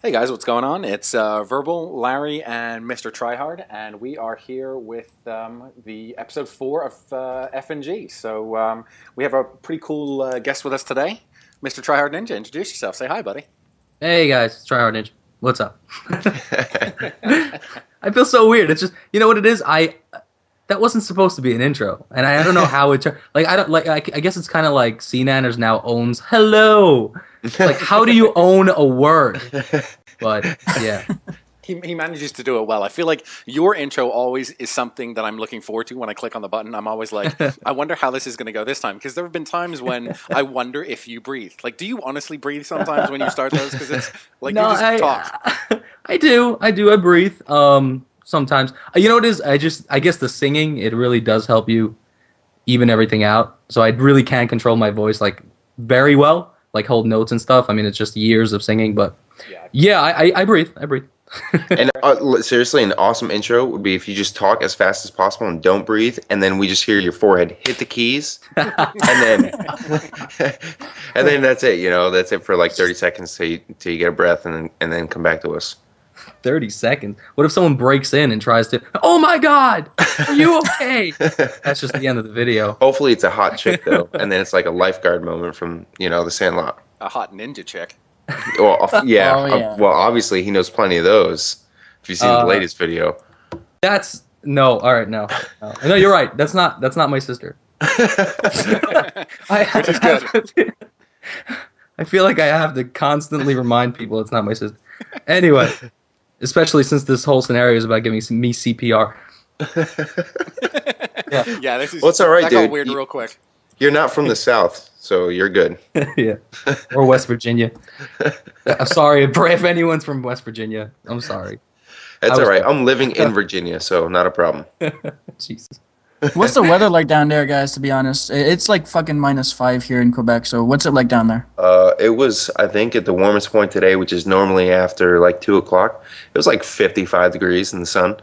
Hey guys, what's going on? It's Verbal, Larry, and Mr. TryHard, and we are here with the episode 4 of FNG. So we have a pretty cool guest with us today, Mr. TryHardNinja. Introduce yourself. Say hi, buddy. Hey guys, it's TryHardNinja. What's up? I feel so weird. It's just, you know what it is? That wasn't supposed to be an intro, and I don't know how it turned. Like I guess it's kind of like CNanners now owns hello. Like, how do you own a word? But yeah, he manages to do it well. I feel like your intro always is something that I'm looking forward to when I click on the button. I'm always like, I wonder how this is going to go this time, because there have been times when I wonder if you breathe. Like, do you honestly breathe sometimes when you start those? Because it's like no, you just talk. I do. I breathe. Sometimes. You know what it is? I guess the singing, it really does help you even everything out. So I really can control my voice like very well, like hold notes and stuff. I mean, it's just years of singing, but yeah, I breathe. I breathe. And seriously, an awesome intro would be if you just talk as fast as possible and don't breathe, and then we just hear your forehead hit the keys, and then and then that's it. You know, that's it for like 30 seconds till you get a breath, and then come back to us. 30 seconds. What if someone breaks in and tries to? Oh my God, are you okay? That's just the end of the video. Hopefully, it's a hot chick though, and then it's like a lifeguard moment from The Sandlot. A hot ninja chick. Well, yeah. Oh, yeah. Well, obviously, he knows plenty of those. If you've seen the latest video. That's no. All right, no. No, you're right. That's not my sister. Which is good. I feel like I have to constantly remind people it's not my sister. Anyway, especially since this whole scenario is about giving me CPR. Yeah, this is. Well, it's all right, that dude. got weird real quick. You're not from the South, so you're good. Yeah, or West Virginia. I'm sorry if anyone's from West Virginia. I'm sorry. That's all right. I'm living in Virginia, so not a problem. Jesus. What's the weather like down there, guys, to be honest? It's like fucking -5 here in Quebec, so what's it like down there? It was, I think, at the warmest point today, which is normally after like 2 o'clock. It was like 55 degrees in the sun.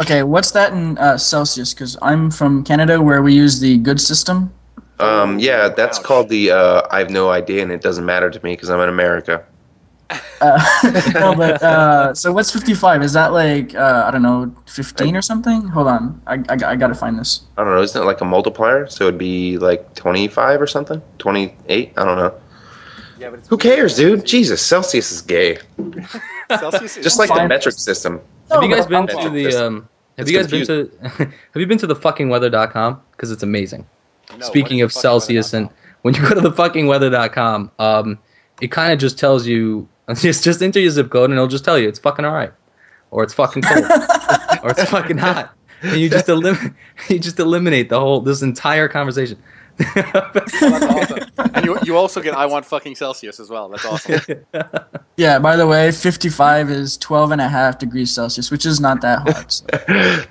Okay, what's that in Celsius? Because I'm from Canada, where we use the good system. Yeah, that's called the I have no idea, and it doesn't matter to me because I'm in America. No, but so what's 55? Is that like I don't know, 15 or something? Hold on, I gotta find this. I don't know. Isn't it like a multiplier? So it'd be like 25 or something? 28? I don't know. Yeah, but it's Who cares, dude? Jesus, Celsius is gay. Celsius is Just like the fine. metric system. Have you No, guys but been I'm to the Have It's you guys been to Have you been to the fuckingweather.com? Because it's amazing. No, Speaking what of is the fucking Celsius, weather.com? and when you go to the fuckingweather.com, it kind of just tells you just enter your zip code and it'll just tell you it's fucking alright, or it's fucking cold, or it's fucking hot, and you just eliminate this entire conversation. Oh, that's awesome. And you also get I want fucking Celsius as well. That's awesome. Yeah, by the way, 55 is 12.5 degrees Celsius, which is not that hot. So.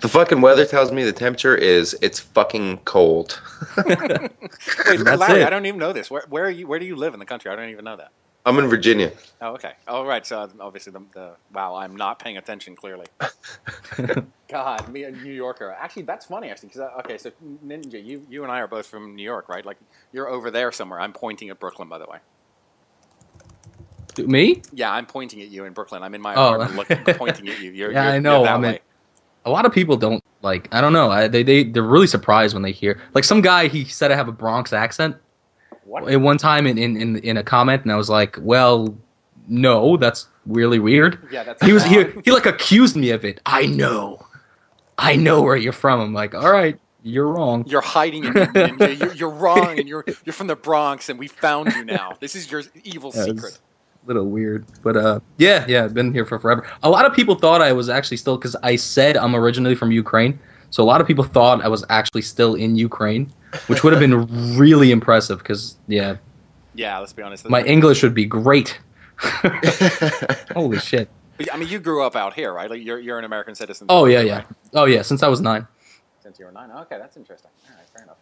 The fucking weather tells me the temperature it's fucking cold. Wait, That's Larry, it. I don't even know this. Where are you? Where do you live in the country? I don't even know that. I'm in Virginia. Oh, okay. Oh, right. So obviously wow, I'm not paying attention clearly. God, me a New Yorker. Actually, that's funny. Actually, because okay, so Ninja, you and I are both from New York, right? Like you're over there somewhere. I'm pointing at Brooklyn, by the way. Me? Yeah, I'm pointing at you in Brooklyn. I'm in my Oh. apartment pointing at you. You're I know. You're that I mean, way. a lot of people don't like. I don't know. They're really surprised when they hear like some guy. He said I have a Bronx accent. What? At one time in a comment, and I was like, well, no, that's really weird. Yeah, that's. He like accused me of it. I know where you're from. I'm like, all right, you're wrong. You're hiding it, Ninja. You're wrong, and you're from the Bronx, and we found you now. This is your evil Yeah, secret. it's a little weird, but yeah, I've been here for forever. A lot of people thought I was actually still, because I said I'm originally from Ukraine, so a lot of people thought I was actually still in Ukraine, which would have been really impressive. Because Yeah, let's be honest. my English would be great. Holy shit. But, I mean, you grew up out here, right? Like you're an American citizen. Oh yeah, right? yeah. Oh yeah. Since I was 9. Since you were 9. Okay, that's interesting. All right, fair enough.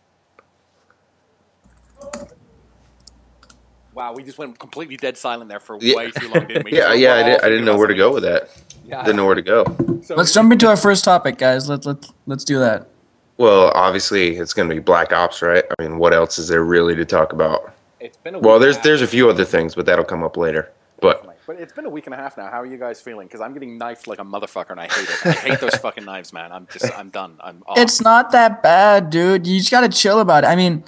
Wow, we just went completely dead silent there for way too long, didn't we? Yeah, We're yeah. all I didn't know where to go with that. Yeah. Didn't know where to go. So, Let's jump into our first topic, guys. Let's do that. Well, obviously, it's going to be Black Ops, right? I mean, what else is there really to talk about? It's been a Well, week there's a few other things, but that'll come up later. But Definitely. But it's been a week and a half now. How are you guys feeling? Because I'm getting knifed like a motherfucker, and I hate it. I hate those fucking knives, man. I'm done. I'm off. It's not that bad, dude. You just gotta chill about it. I mean,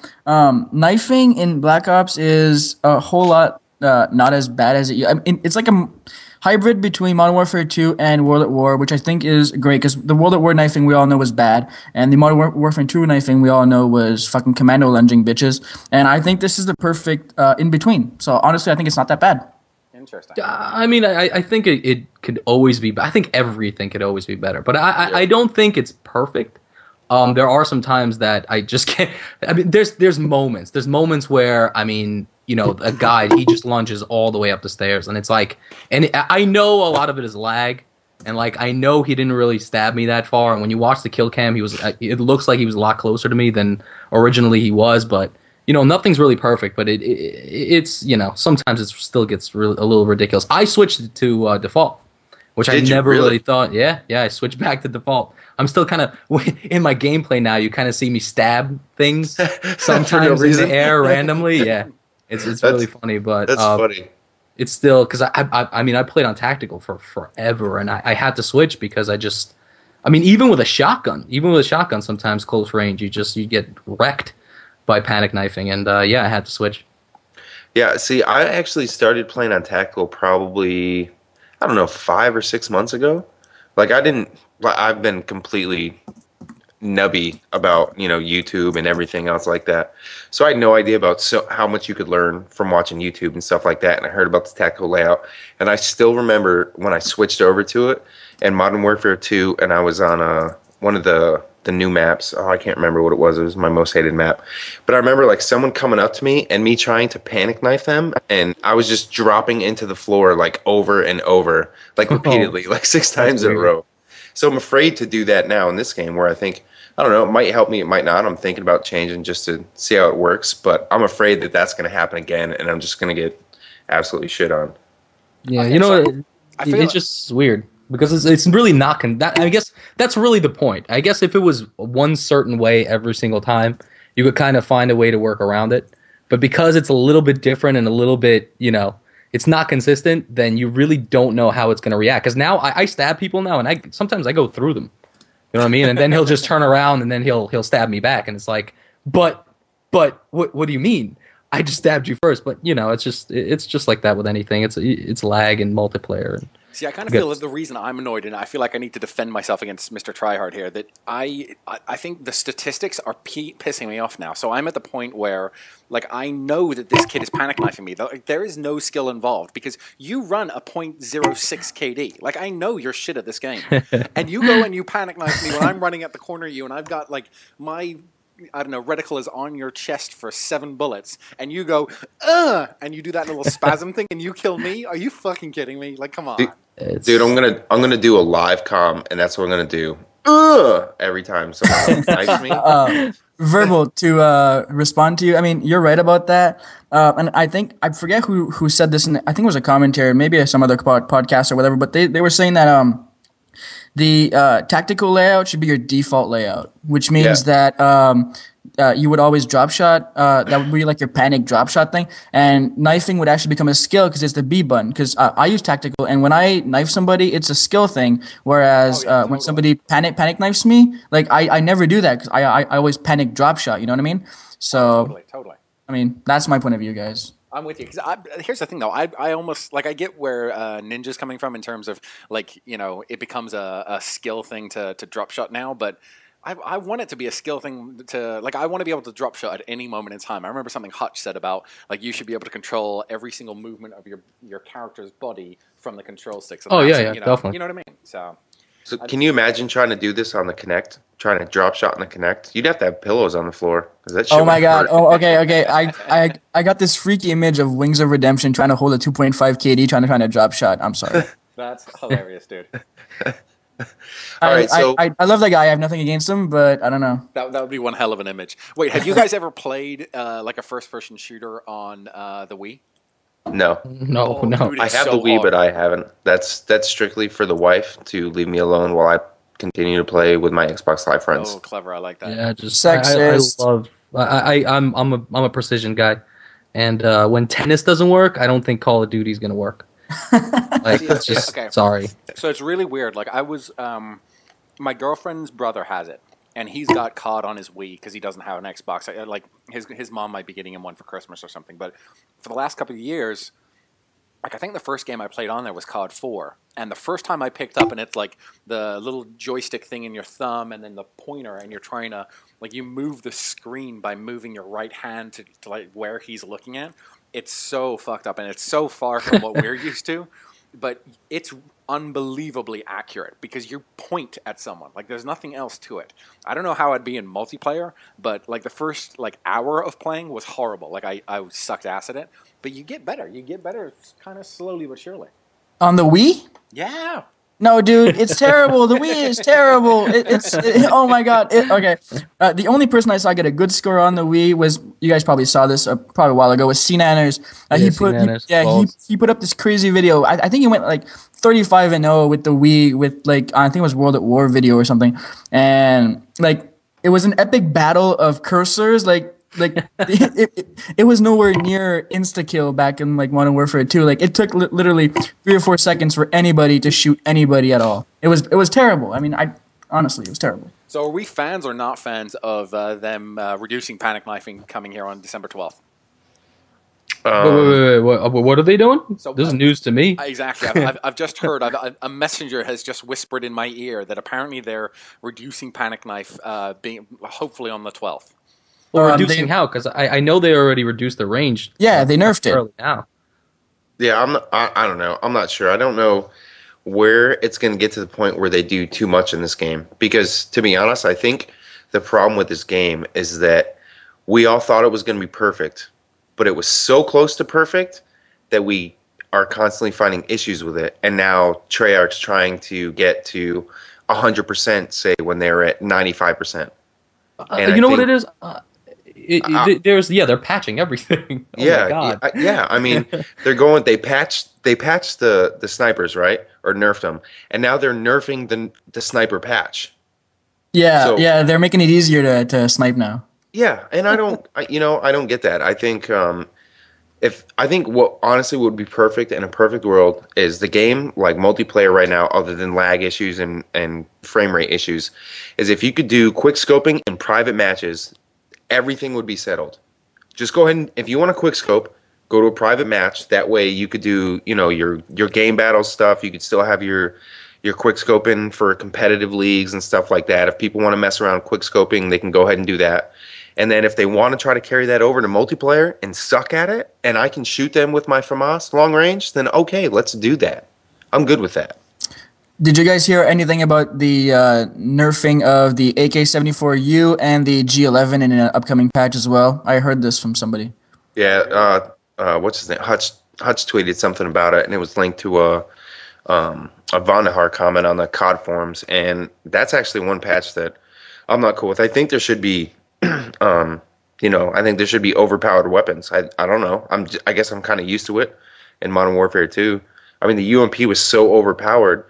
knifing in Black Ops is a whole lot not as bad as it. I mean, it's like a hybrid between Modern Warfare 2 and World at War, which I think is great because the World at War knifing we all know was bad, and the Modern Warfare 2 knifing we all know was fucking commando lunging bitches. And I think this is the perfect in between. So honestly, I think it's not that bad. Interesting. I mean, I think it could always be. I think everything could always be better, but I don't think it's perfect. There are some times that I just can't. I mean, there's moments. There's moments where, I mean, you know, a guy, he just lunges all the way up the stairs, and it's like, and I know a lot of it is lag, and like I know he didn't really stab me that far. And when you watch the kill cam, he was. It looks like he was a lot closer to me than originally he was, but. You know, nothing's really perfect, but it's, you know, sometimes it still gets a little ridiculous. I switched to default, which I never really thought. Yeah, I switched back to default. I'm still kind of, in my gameplay now, you kind of see me stab things sometimes in the air randomly. Yeah, it's really funny, but that's funny. It's still, because I mean, I played on tactical for forever, and I had to switch because I mean, even with a shotgun, sometimes close range, you get wrecked by panic knifing, and yeah, I had to switch. Yeah, see, I actually started playing on tactical probably, I don't know, 5 or 6 months ago. Like, I've been completely nubby about, you know, YouTube and everything else like that. So I had no idea about how much you could learn from watching YouTube and stuff like that, and I heard about the tactical layout, and I still remember when I switched over to it in Modern Warfare 2, and I was on one of the new maps. Oh, I can't remember what it was. It was my most hated map. But I remember like someone coming up to me and me trying to panic knife them, and I was just dropping into the floor like over and over, like repeatedly, like 6 times in a row. So I'm afraid to do that now in this game where I think, I don't know, it might help me, it might not. I'm thinking about changing just to see how it works, but I'm afraid that that's going to happen again, and I'm just going to get absolutely shit on. Yeah, you know, it's just weird. Because it's really not I guess that's really the point. I guess if it was one certain way every single time, you could kind of find a way to work around it. But because it's a little bit different and a little bit, you know, it's not consistent, then you really don't know how it's going to react. Because now I stab people now, and sometimes I go through them. You know what I mean? And then he'll just turn around and then he'll stab me back, and it's like, but what do you mean? I just stabbed you first. But you know, it's just like that with anything. It's lag and multiplayer. And, see, I kind of feel that the reason I'm annoyed, and I feel like I need to defend myself against Mr. TryHard here, that I think the statistics are pissing me off now. So I'm at the point where, like, I know that this kid is panic knifing me. Like, there is no skill involved because you run a .06 KD. Like, I know you're shit at this game. And you go and you panic knife me when I'm running at the corner of you, and I've got, like, my... I don't know, reticle is on your chest for 7 bullets, and you go, and you do that little spasm thing, and you kill me? Are you fucking kidding me? Like, come on. Dude, I'm gonna do a live comm, and that's what I'm gonna do. Every time someone knifes me. Verbal, to respond to you, I mean, you're right about that. And I think, I forget who said this, and I think it was a commentary, maybe some other podcast or whatever, but they were saying that the tactical layout should be your default layout, which means that you would always drop shot. That would be like your panic drop shot thing. And knifing would actually become a skill because it's the B button. Because I use tactical, and when I knife somebody, it's a skill thing. Whereas when somebody panic knifes me, like I never do that because I always panic drop shot. You know what I mean? So totally. I mean, that's my point of view, guys. I'm with you. Because here's the thing, though. I almost, like, I get where Ninja's coming from in terms of, like, you know, it becomes a skill thing to drop shot now, but I want it to be a skill thing to, like, I want to be able to drop shot at any moment in time. I remember something Hutch said about, like, you should be able to control every single movement of your character's body from the control stick. So definitely. You know what I mean? So can you imagine trying to do this on the Kinect? Trying to drop shot on the Kinect? You'd have to have pillows on the floor. That shit oh my god. Hurt. Oh, okay. I got this freaky image of Wings of Redemption trying to hold a 2.5 KD trying to drop shot. I'm sorry. That's hilarious, dude. All right, so I love that guy. I have nothing against him, but I don't know. That would be one hell of an image. Wait, have you guys ever played like a first-person shooter on the Wii? No. No. Dude, I have so the Wii, hard. but I haven't. That's strictly for the wife to leave me alone while I continue to play with my Xbox Live friends. Oh, clever! I like that. Yeah, just Sexist. I'm a precision guy, and when tennis doesn't work, I don't think Call of Duty's gonna work. Like, See, it's just okay. sorry. So it's really weird. Like I was, my girlfriend's brother has it, and he's got COD on his Wii because he doesn't have an Xbox. Like his mom might be getting him one for Christmas or something. But for the last couple of years, like I think the first game I played on there was COD 4, and the first time I picked up, and it's like the little joystick thing in your thumb, and then the pointer, and you're trying to like you move the screen by moving your right hand to like where he's looking at. It's so fucked up, and it's so far from what we're used to, but it's unbelievably accurate because you point at someone. Like there's nothing else to it. I don't know how I'd be in multiplayer, but like the first like hour of playing was horrible. Like I sucked ass at it. But you get better. You get better kind of slowly but surely. On the Wii? Yeah. No, dude, it's terrible. The Wii is terrible. Oh my god. Okay. The only person I saw get a good score on the Wii was, you guys probably saw this probably a while ago, was C-Nanners. He put up this crazy video. I think he went like 35-0 with the Wii with like, I think it was World at War video or something. And like, it was an epic battle of cursors. Like it was nowhere near insta-kill back in like Modern Warfare 2. Like it took literally 3 or 4 seconds for anybody to shoot anybody at all. It was terrible. I mean, honestly, it was terrible. So are we fans or not fans of them reducing panic knifing coming here on December 12th? Wait. What are they doing? So, this is news to me. Exactly. I've just heard. A messenger has just whispered in my ear that apparently they're reducing panic knife, being hopefully on the 12th. Well, reducing how? Because I know they already reduced the range. Yeah, they nerfed it. Early now. Yeah, I don't know. I'm not sure. I don't know where it's going to get to the point where they do too much in this game. Because, to be honest, I think the problem with this game is that we all thought it was going to be perfect. But it was so close to perfect that we are constantly finding issues with it. And now Treyarch's trying to get to 100%, say, when they're at 95%. You know what it is? They're patching everything. Oh yeah, my God. Yeah. I mean, they patched the snipers, right, or nerfed them, and now they're nerfing the sniper patch. Yeah, they're making it easier to snipe now. Yeah, and I don't get that. I think what honestly would be perfect in a perfect world is the game, like multiplayer right now, other than lag issues and frame rate issues, is if you could do quick scoping in private matches, everything would be settled. Just go ahead and, if you want a quick scope, go to a private match. That way you could do, your game battle stuff. You could still have your quick scoping for competitive leagues and stuff like that. If people want to mess around quick scoping, they can go ahead and do that. And then if they want to try to carry that over to multiplayer and suck at it, and I can shoot them with my FAMAS long range, then okay, let's do that. I'm good with that. Did you guys hear anything about the nerfing of the AK-74U and the G11 in an upcoming patch as well? I heard this from somebody. Yeah, what's his name? Hutch tweeted something about it, and it was linked to a Vonahar comment on the COD forums, and that's actually one patch that I'm not cool with. I think there should be I think there should be overpowered weapons. I don't know. I guess I'm kind of used to it in Modern Warfare 2. I mean, the UMP was so overpowered,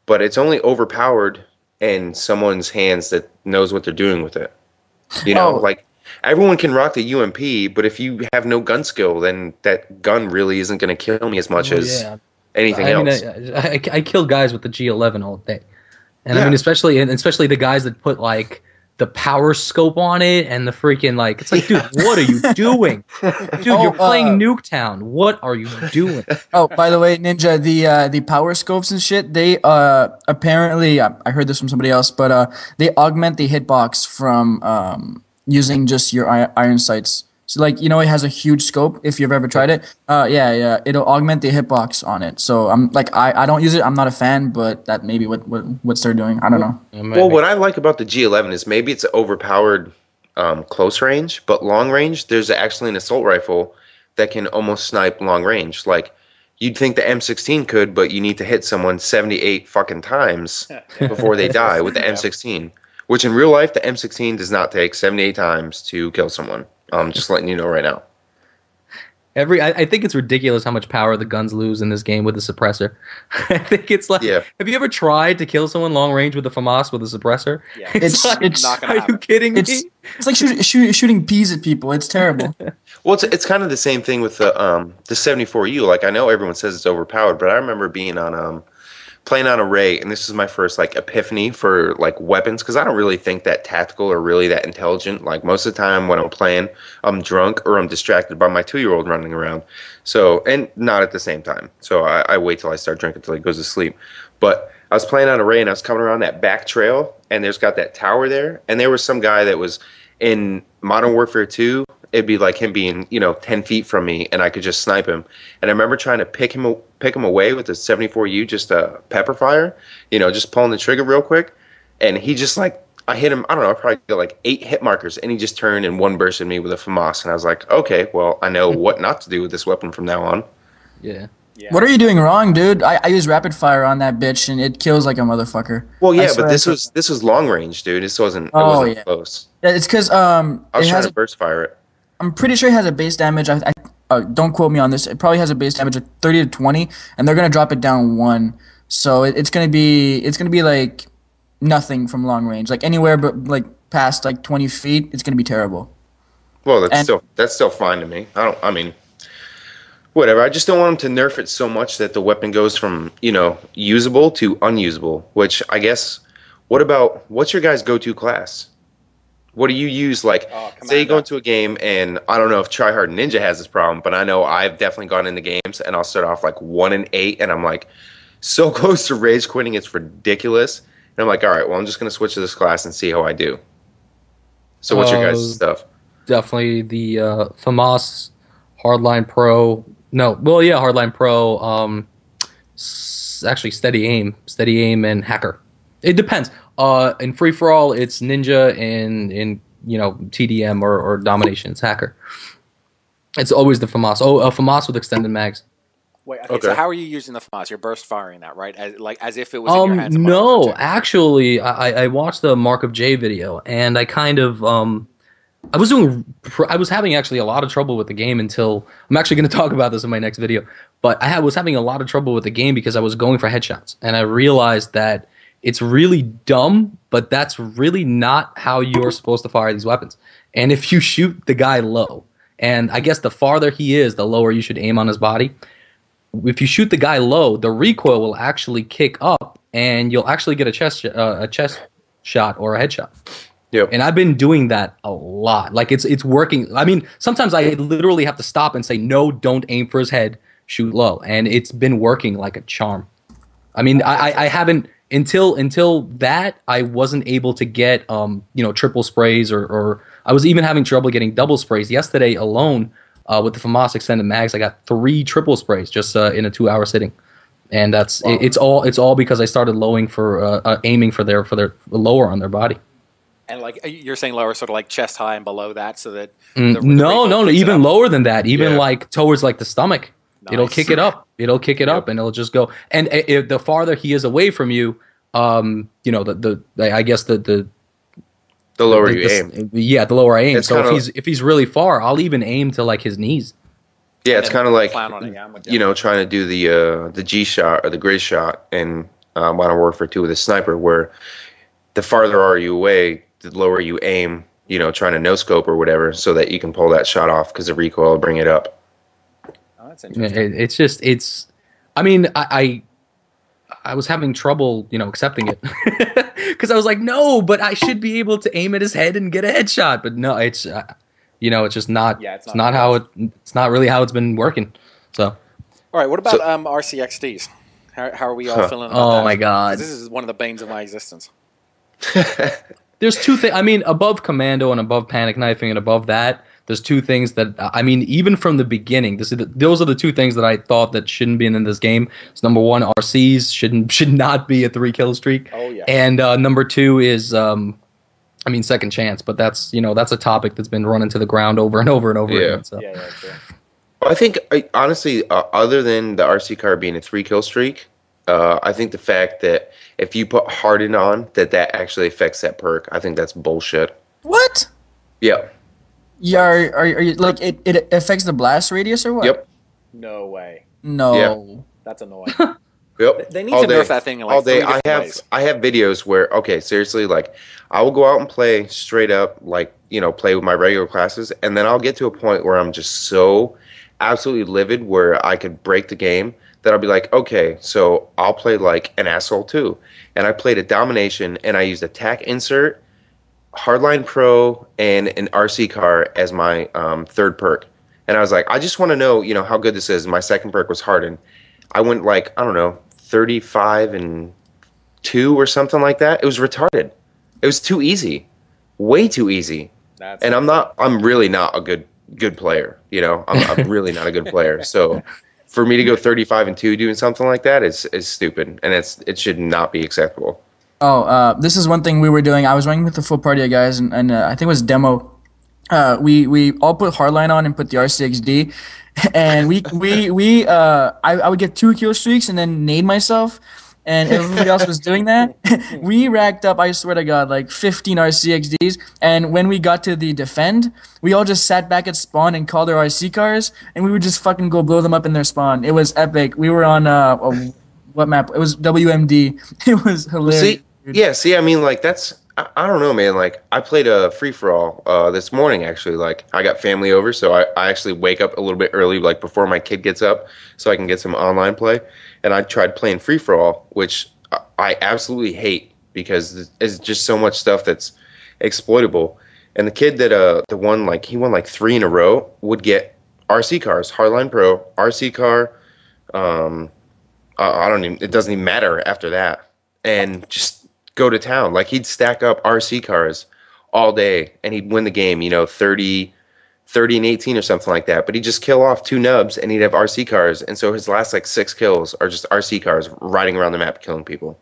but it's only overpowered in someone's hands that knows what they're doing with it. Like everyone can rock the UMP, but if you have no gun skill, then that gun really isn't going to kill me as much as anything else. I kill guys with the G11 all day, and I mean, especially the guys that put like the power scope on it and the freaking like, it's like, dude, what are you doing? Dude, you're playing Nuketown. What are you doing? Oh, by the way, Ninja, the power scopes and shit, they apparently, I heard this from somebody else, but they augment the hitbox from using just your iron sights. So like, it has a huge scope if you've ever tried it. Yeah, it'll augment the hitbox on it. So I'm like, I don't use it. I'm not a fan, but that may be what they're doing. I don't know. Well, what I like about the G11 is maybe it's overpowered close range, but long range, there's actually an assault rifle that can almost snipe long range. Like, you'd think the M16 could, but you need to hit someone 78 fucking times before they die with the M16. Which in real life, the M16 does not take 78 times to kill someone. Just letting you know right now. I think it's ridiculous how much power the guns lose in this game with the suppressor. I think it's like, Yeah. have you ever tried to kill someone long range with a FAMAS with a suppressor? Yeah. It's not gonna are you happen. kidding me? It's like shooting peas at people. It's terrible. Well, it's kind of the same thing with the 74U. Like I know everyone says it's overpowered, but I remember being on playing on Array, and this is my first like epiphany for like weapons because I don't really think that tactical or really that intelligent. Like most of the time when I'm playing, I'm drunk or I'm distracted by my 2-year-old running around. So and not at the same time. So I wait till I start drinking till he goes to sleep. But I was playing on Array and I was coming around that back trail, and there's got that tower there, and there was some guy that was in Modern Warfare 2. It'd be like him being, 10 feet from me, and I could just snipe him. And I remember trying to pick him away with the 74U, just a pepper fire, just pulling the trigger real quick. And he just like, I hit him, I don't know, I probably got like 8 hit markers, and he just turned and one bursted me with a FAMAS. And I was like, okay, well, I know what not to do with this weapon from now on. Yeah. Yeah. What are you doing wrong, dude? I use rapid fire on that bitch, and it kills like a motherfucker. Well, I yeah, swear but this I- was long range, dude. This wasn't, Oh, it wasn't yeah. close. Yeah, it's because I was it trying has to burst fire it. I'm pretty sure it has a base damage. Don't quote me on this. It probably has a base damage of 30 to 20, and they're gonna drop it down 1. So it's gonna be like nothing from long range. Like anywhere but like past like 20 feet, it's gonna be terrible. Well, And- that's still fine to me. I mean, whatever. I just don't want them to nerf it so much that the weapon goes from, usable to unusable, which I guess, what's your guys' go-to class? What do you use? Like, say you go into a game, and I don't know if TryHardNinja has this problem, but I know I've definitely gone into games, and I'll start off like 1 and 8, and I'm like so close to rage quitting, it's ridiculous. And I'm like, all right, well, I'm just going to switch to this class and see how I do. So what's your guys' stuff? Definitely the FAMAS, Hardline Pro. No, well, yeah, Hardline Pro. Actually, Steady Aim, and Hacker. It depends. In free for all, it's Ninja, and in TDM or Domination, it's Hacker. It's always the FAMAS. Oh, a FAMAS with extended mags. Wait, okay, Okay. so how are you using the FAMAS? You're burst firing that, right? As if it was in your hands. No, actually, I watched the Mark of J video, and I kind of I was having actually a lot of trouble with the game until I'm actually going to talk about this in my next video. But was having a lot of trouble with the game because I was going for headshots, and I realized that it's really dumb, but that's really not how you're supposed to fire these weapons. And if you shoot the guy low, and I guess the farther he is, the lower you should aim on his body. If you shoot the guy low, the recoil will actually kick up, and you'll actually get a chest shot or a headshot. Yep. And I've been doing that a lot. Like it's working. I mean, sometimes I literally have to stop and say, no, don't aim for his head, shoot low. And it's been working like a charm. I mean, I haven't until that I wasn't able to get triple sprays or I was even having trouble getting double sprays. Yesterday alone, with the FAMAS extended mags, I got 3 triple sprays just in a 2-hour sitting. And that's it's all because I started aiming for their lower on their body. And like you're saying, lower, sort of like chest high and below that, so that No, even lower than that. Even Yeah. like towards like the stomach, it'll kick it up. It'll kick it up, and it'll just go. And if the farther he is away from you, I guess the lower you aim. Yeah, the lower I aim. It's So kinda- if he's really far, I'll even aim to like his knees. Yeah, it's And kind of like, clown on it, yeah, I'm with you. trying to do the G shot or the gray shot in Modern Warfare 2 with a sniper, where the farther are you away, the lower you aim, trying to no scope or whatever, so that you can pull that shot off because the recoil will bring it up. Oh, that's interesting. It's. I mean, I was having trouble, accepting it because I was like, no, but I should be able to aim at his head and get a headshot. But no, it's it's just not. Yeah, it's not how it's not really how it's been working. So. All right, what about RCXDs? How are we all feeling about that? Oh my God. 'Cause this is one of the banes of my existence. There's 2 things. I mean, above Commando and above Panic Knifing and above that, there's 2 things that I mean, even from the beginning, those are the 2 things that I thought that shouldn't be in this game. So number 1, RCs should not be a 3 kill streak. Oh yeah. And number 2 is second chance, but that's that's a topic that's been run into the ground over and over and over Yeah. again. So. Yeah, true. I think, honestly, other than the RC car being a 3 kill streak, I think the fact that if you put Harden on, that actually affects that perk, I think that's bullshit. What? Yeah. Yeah, are you like it affects the blast radius or what? Yep. No way. No. That's annoying. Yep. They need All to day. nerf that thing in All like day. three different ways. I have videos where, okay, seriously, like I will go out and play straight up, like, play with my regular classes, and then I'll get to a point where I'm just so absolutely livid where I could break the game that I'll be like, okay, so I'll play like an asshole too. And I played a domination and I used attack insert, hardline pro, and an RC car as my third perk. And I was like, I just want to know, how good this is. My second perk was hardened. I went like, I don't know, 35 and 2 or something like that. It was retarded. It was too easy. Way too easy. And I'm really not a good player, I'm really not a good player. So for me to go 35 and 2 doing something like that is stupid, and it should not be acceptable. Oh, this is one thing we were doing. I was running with the full party of guys, and I think it was demo. We all put hardline on and put the RCXD, and I would get 2 kill streaks and then nade myself, and everybody else was doing that. We racked up, I swear to God, like 15 RCXDs, and when we got to the defend, we all just sat back at spawn and called our RC cars, and we would just fucking go blow them up in their spawn. It was epic. We were on what map? It was WMD. It was hilarious. See, I mean, like I don't know, man. Like I played a free for all this morning. Actually, like I got family over, so I actually wake up a little bit early, like before my kid gets up, so I can get some online play. And I tried playing free for all, which I absolutely hate because it's just so much stuff that's exploitable. And the kid that he won like 3 in a row would get RC cars, hardline pro, RC car. I don't even. It doesn't even matter after that, and just go to town. Like he'd stack up RC cars all day and he'd win the game, 30 and 18 or something like that. But he'd just kill off 2 nubs and he'd have RC cars. And so his last like 6 kills are just RC cars riding around the map killing people.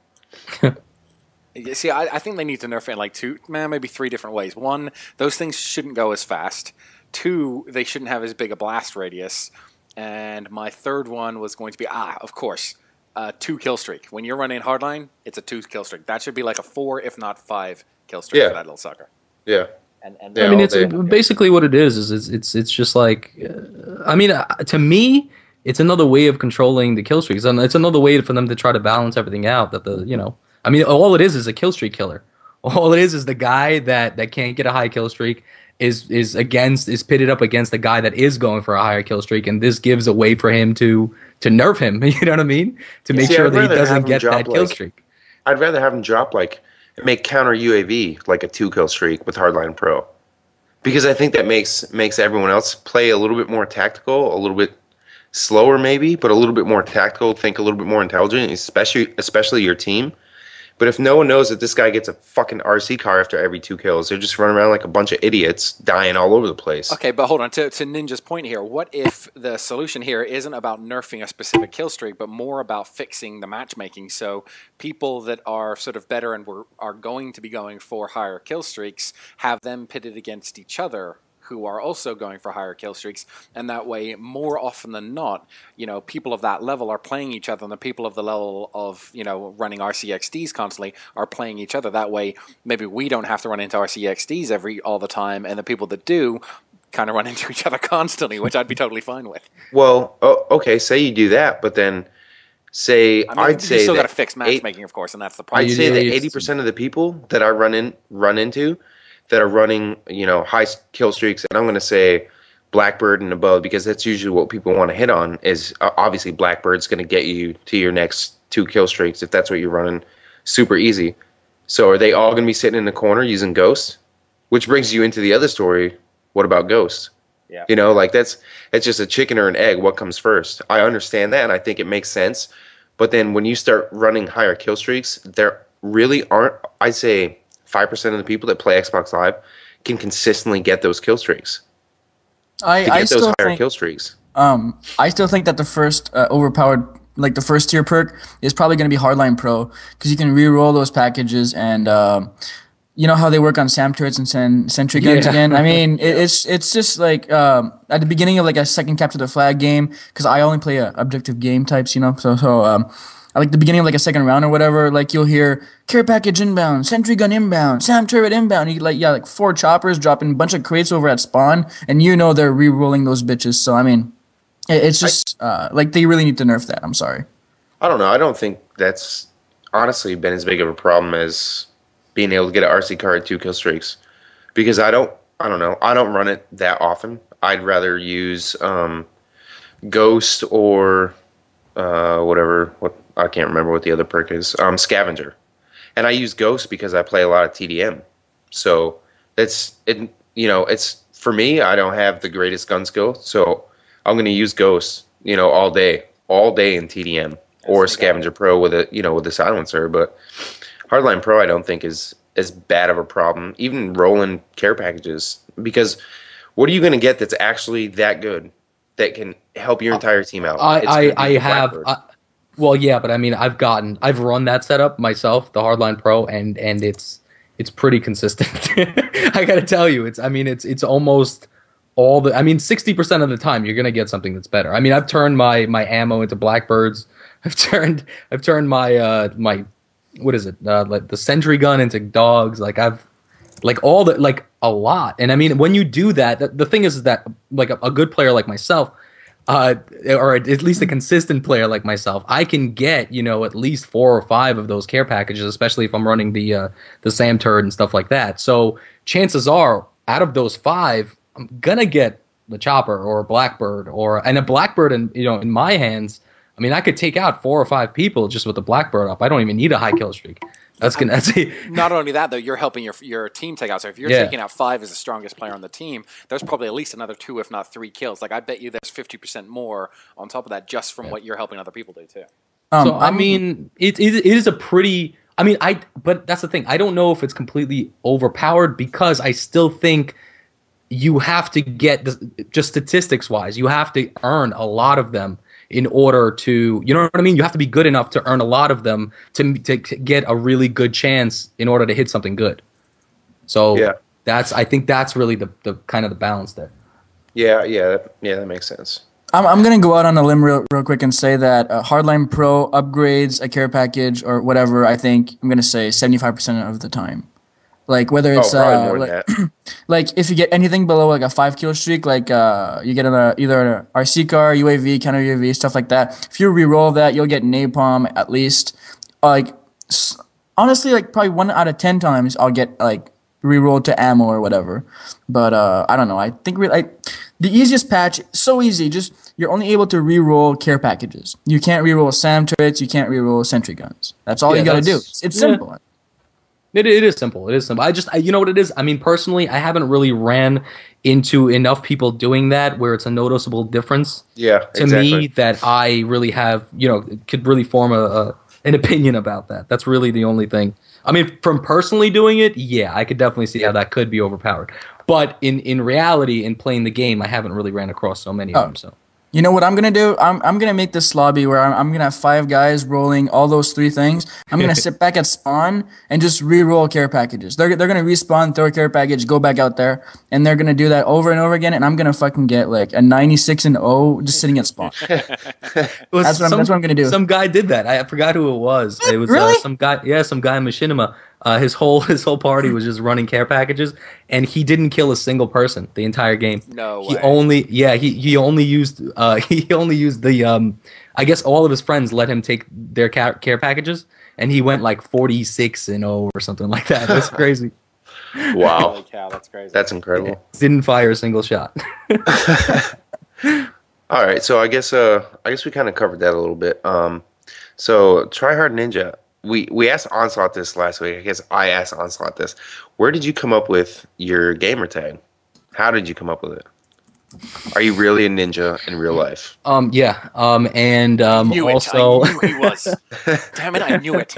See, I think they need to nerf it in like maybe 3 different ways. 1, those things shouldn't go as fast. 2, they shouldn't have as big a blast radius. And my third one was going to be, of course, 2 kill streak. When you're running hardline, it's a 2 kill streak. That should be like a 4, if not 5 kill streak for that little sucker. Yeah. And I mean, it's basically what it is it's just like, to me, it's another way of controlling the kill streaks, and it's another way for them to try to balance everything out. That all it is a kill streak killer. All it is the guy that can't get a high kill streak is pitted up against the guy that is going for a higher kill streak, and this gives a way for him to nerf him. You know what I mean? To make sure that he doesn't get that kill streak. I'd rather have him drop make counter UAV like a 2 kill streak with hardline pro, because I think that makes everyone else play a little bit more tactical, a little bit slower maybe, but a little bit more tactical, think a little bit more intelligent, especially your team. But if no one knows that this guy gets a fucking RC car after every 2 kills, they're just running around like a bunch of idiots dying all over the place. Okay, but hold on. To Ninja's point here, what if the solution here isn't about nerfing a specific kill streak, but more about fixing the matchmaking? So people that are sort of better and are going to be going for higher kill streaks, have them pitted against each other who are also going for higher kill streaks, and that way, more often than not, people of that level are playing each other, and the people of the level of, running RCXDs constantly are playing each other. That way, maybe we don't have to run into RCXDs all the time, and the people that do kind of run into each other constantly, which I'd be totally fine with. Well, okay, say you do that, but then I'd say you still got to fix matchmaking, of course, and that's the problem. I'd say that 80% of the people that I run into that are running, high kill streaks, and I'm going to say Blackbird and above, because that's usually what people want to hit on, is obviously Blackbird's going to get you to your next 2 kill streaks if that's what you're running, super easy. So are they all going to be sitting in the corner using Ghost? Which brings you into the other story, what about Ghost? Yeah. It's just a chicken or an egg, what comes first? I understand that, and I think it makes sense, but then when you start running higher kill streaks, there really aren't, I'd say, 5% of the people that play Xbox Live can consistently get those kill streaks. I still think kill streaks. I still think that the first overpowered, like the first tier perk, is probably going to be Hardline Pro, because you can re-roll those packages, and you know how they work on SAM turrets and sentry guns again. I mean, it's just like at the beginning of like a second capture the flag game, because I only play objective game types, so like the beginning of like a second round or whatever, like you'll hear care package inbound, sentry gun inbound, SAM turret inbound. You like 4 choppers dropping a bunch of crates over at spawn, and they're re-rolling those bitches. So I mean, it's just like they really need to nerf that. I'm sorry. I don't know. I don't think that's honestly been as big of a problem as being able to get an RC card 2 kill streaks, because I don't know. I don't run it that often. I'd rather use Ghost or whatever. What I can't remember what the other perk is. Scavenger, and I use Ghost because I play a lot of TDM. So it's it. You know, it's for me. I don't have the greatest gun skill, so I'm going to use Ghost. You know, all day in TDM, or Scavenger Pro with a silencer. But Hardline Pro, I don't think is as bad of a problem. Even rolling care packages, because what are you going to get that's actually that good that can help your entire team out? I have. Well, yeah, but I mean, I've run that setup myself, the Hardline Pro, and it's pretty consistent. I got to tell you, it's almost all the. I mean, 60% of the time you're gonna get something that's better. I mean, I've turned my ammo into Blackbirds. I've turned my my what is it like the sentry gun into dogs. Like I've all the a lot. And I mean, when you do that, the thing is that like a good player like myself. Or at least a consistent player like myself, I can get at least 4 or 5 of those care packages, especially if I'm running the SAM turret and stuff like that. So chances are, out of those 5, I'm gonna get the chopper or a Blackbird and a Blackbird in my hands. I mean, I could take out 4 or 5 people just with the Blackbird up. I don't even need a high kill streak. That's not only that though, you're helping your team take out. So if you're taking out 5 as the strongest player on the team, there's probably at least another 2, if not 3 kills. Like I bet you there's 50% more on top of that just from what you're helping other people do too. So I mean, it is a pretty. I mean, but that's the thing. I don't know if it's completely overpowered, because I still think you have to get just statistics wise, you have to earn a lot of them in order to, you know what I mean? You have to be good enough to earn a lot of them to get a really good chance in order to hit something good. So I think that's really the kind of the balance there. Yeah, that makes sense. I'm going to go out on a limb real quick and say that Hardline Pro upgrades a care package or whatever, I think, I'm going to say 75% of the time. Like whether it's like if you get anything below like a 5 kill streak, like you get either an RC car, UAV, counter UAV, stuff like that. If you reroll that, you'll get napalm at least. Like honestly, like probably 1 out of 10 times I'll get like rerolled to ammo or whatever. But I don't know. I think the easiest patch, so easy. Just you're only able to reroll care packages. You can't reroll SAM turrets. You can't reroll sentry guns. That's all you got to do. It's simple. It is simple. It is simple. You know what it is? I mean, personally, I haven't really ran into enough people doing that where it's a noticeable difference. Yeah, to me, that I really have, could really form an opinion about that. That's really the only thing. I mean, from personally doing it, yeah, I could definitely see how that could be overpowered. But in reality, in playing the game, I haven't really ran across so many of them. So. You know what I'm gonna do? I'm gonna make this lobby where I'm gonna have 5 guys rolling all those 3 things. I'm gonna sit back at spawn and just re-roll care packages. They're gonna respawn, throw a care package, go back out there, and they're gonna do that over and over again. And I'm gonna fucking get like a 96-0 just sitting at spawn. That's what I'm gonna do. Some guy did that. I forgot who it was. It was really? Some guy. Yeah, some guy in Machinima. His whole party was just running care packages, and he didn't kill a single person the entire game. No way. He only used the I guess all of his friends let him take their care packages, and he went like 46-0 or something like that. That's crazy. Wow. Holy cow, that's crazy. That's incredible. Yeah, didn't fire a single shot. All right, so I guess we kind of covered that a little bit. So TryHardNinja. We asked Onslaught this last week. I guess I asked Onslaught this. Where did you come up with your gamer tag? How did you come up with it? Are you really a ninja in real life? Yeah. And knew also it. I knew he was. Damn it, I knew it.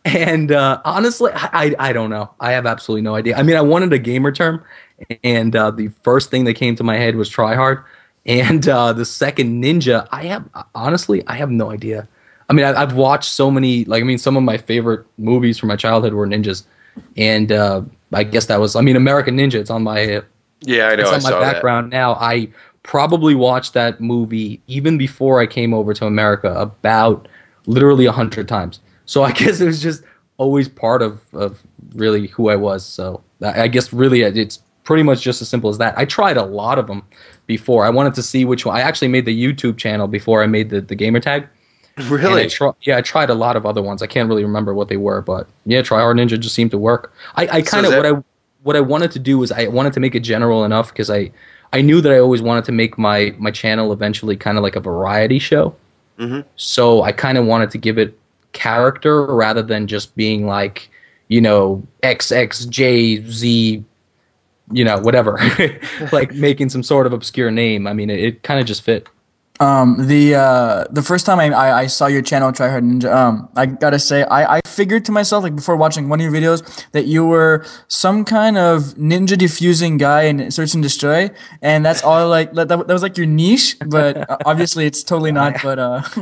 And honestly, I don't know. I have absolutely no idea. I mean, I wanted a gamer term, and the first thing that came to my head was TryHard, and the second ninja. I have no idea. I mean, I've watched so many, some of my favorite movies from my childhood were ninjas. And I guess that was, American Ninja, it's on my yeah, I know. it's on my background now. I probably watched that movie even before I came over to America, about literally 100 times. So I guess it was just always part of really who I was. So I guess really it's pretty much just as simple as that. I tried a lot of them before. I wanted to see which one. I actually made the YouTube channel before I made the gamer tag. Really? I tried a lot of other ones. I can't really remember what they were, but yeah, TryHardNinja just seemed to work. I kind of what I wanted to do was I wanted to make it general enough because I knew that I always wanted to make my channel eventually kind of like a variety show. Mm-hmm. So I kind of wanted to give it character rather than just being like, XXJZ, whatever, like making some sort of obscure name. I mean, it kind of just fit. The first time I saw your channel, TryHardNinja, I gotta say, I figured to myself, like before watching one of your videos, that you were some kind of ninja defusing guy in Search and Destroy, and that's all like that was like your niche, but obviously it's totally not. But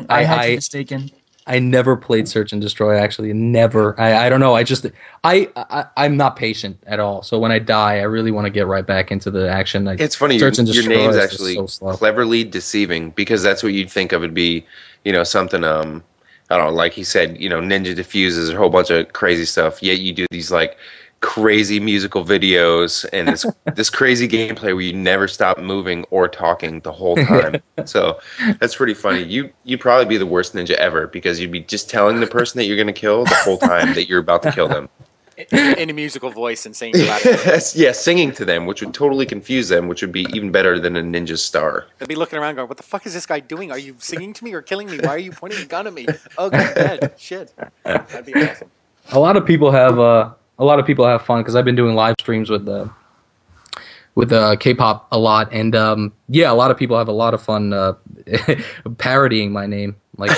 I had you mistaken. I never played Search and Destroy, actually. Never. I don't know. I'm not patient at all. So when I die, I really want to get right back into the action. It's funny. Your name's actually so cleverly deceiving because that's what you'd think of. It'd be, something, I don't know, like he said, ninja diffuses a whole bunch of crazy stuff. Yet you do these, like, crazy musical videos and this crazy gameplay where you never stop moving or talking the whole time. So that's pretty funny. You'd probably be the worst ninja ever because you'd be just telling the person that you're going to kill the whole time that you're about to kill them. In a musical voice and singing about it. Yeah, singing to them, which would totally confuse them, which would be even better than a ninja star. They'd be looking around going, what the fuck is this guy doing? Are you singing to me or killing me? Why are you pointing a gun at me? Oh, God, dead. Shit. That'd be awesome. A lot of people have fun because I've been doing live streams with K-pop a lot, and a lot of people have a lot of fun parodying my name, like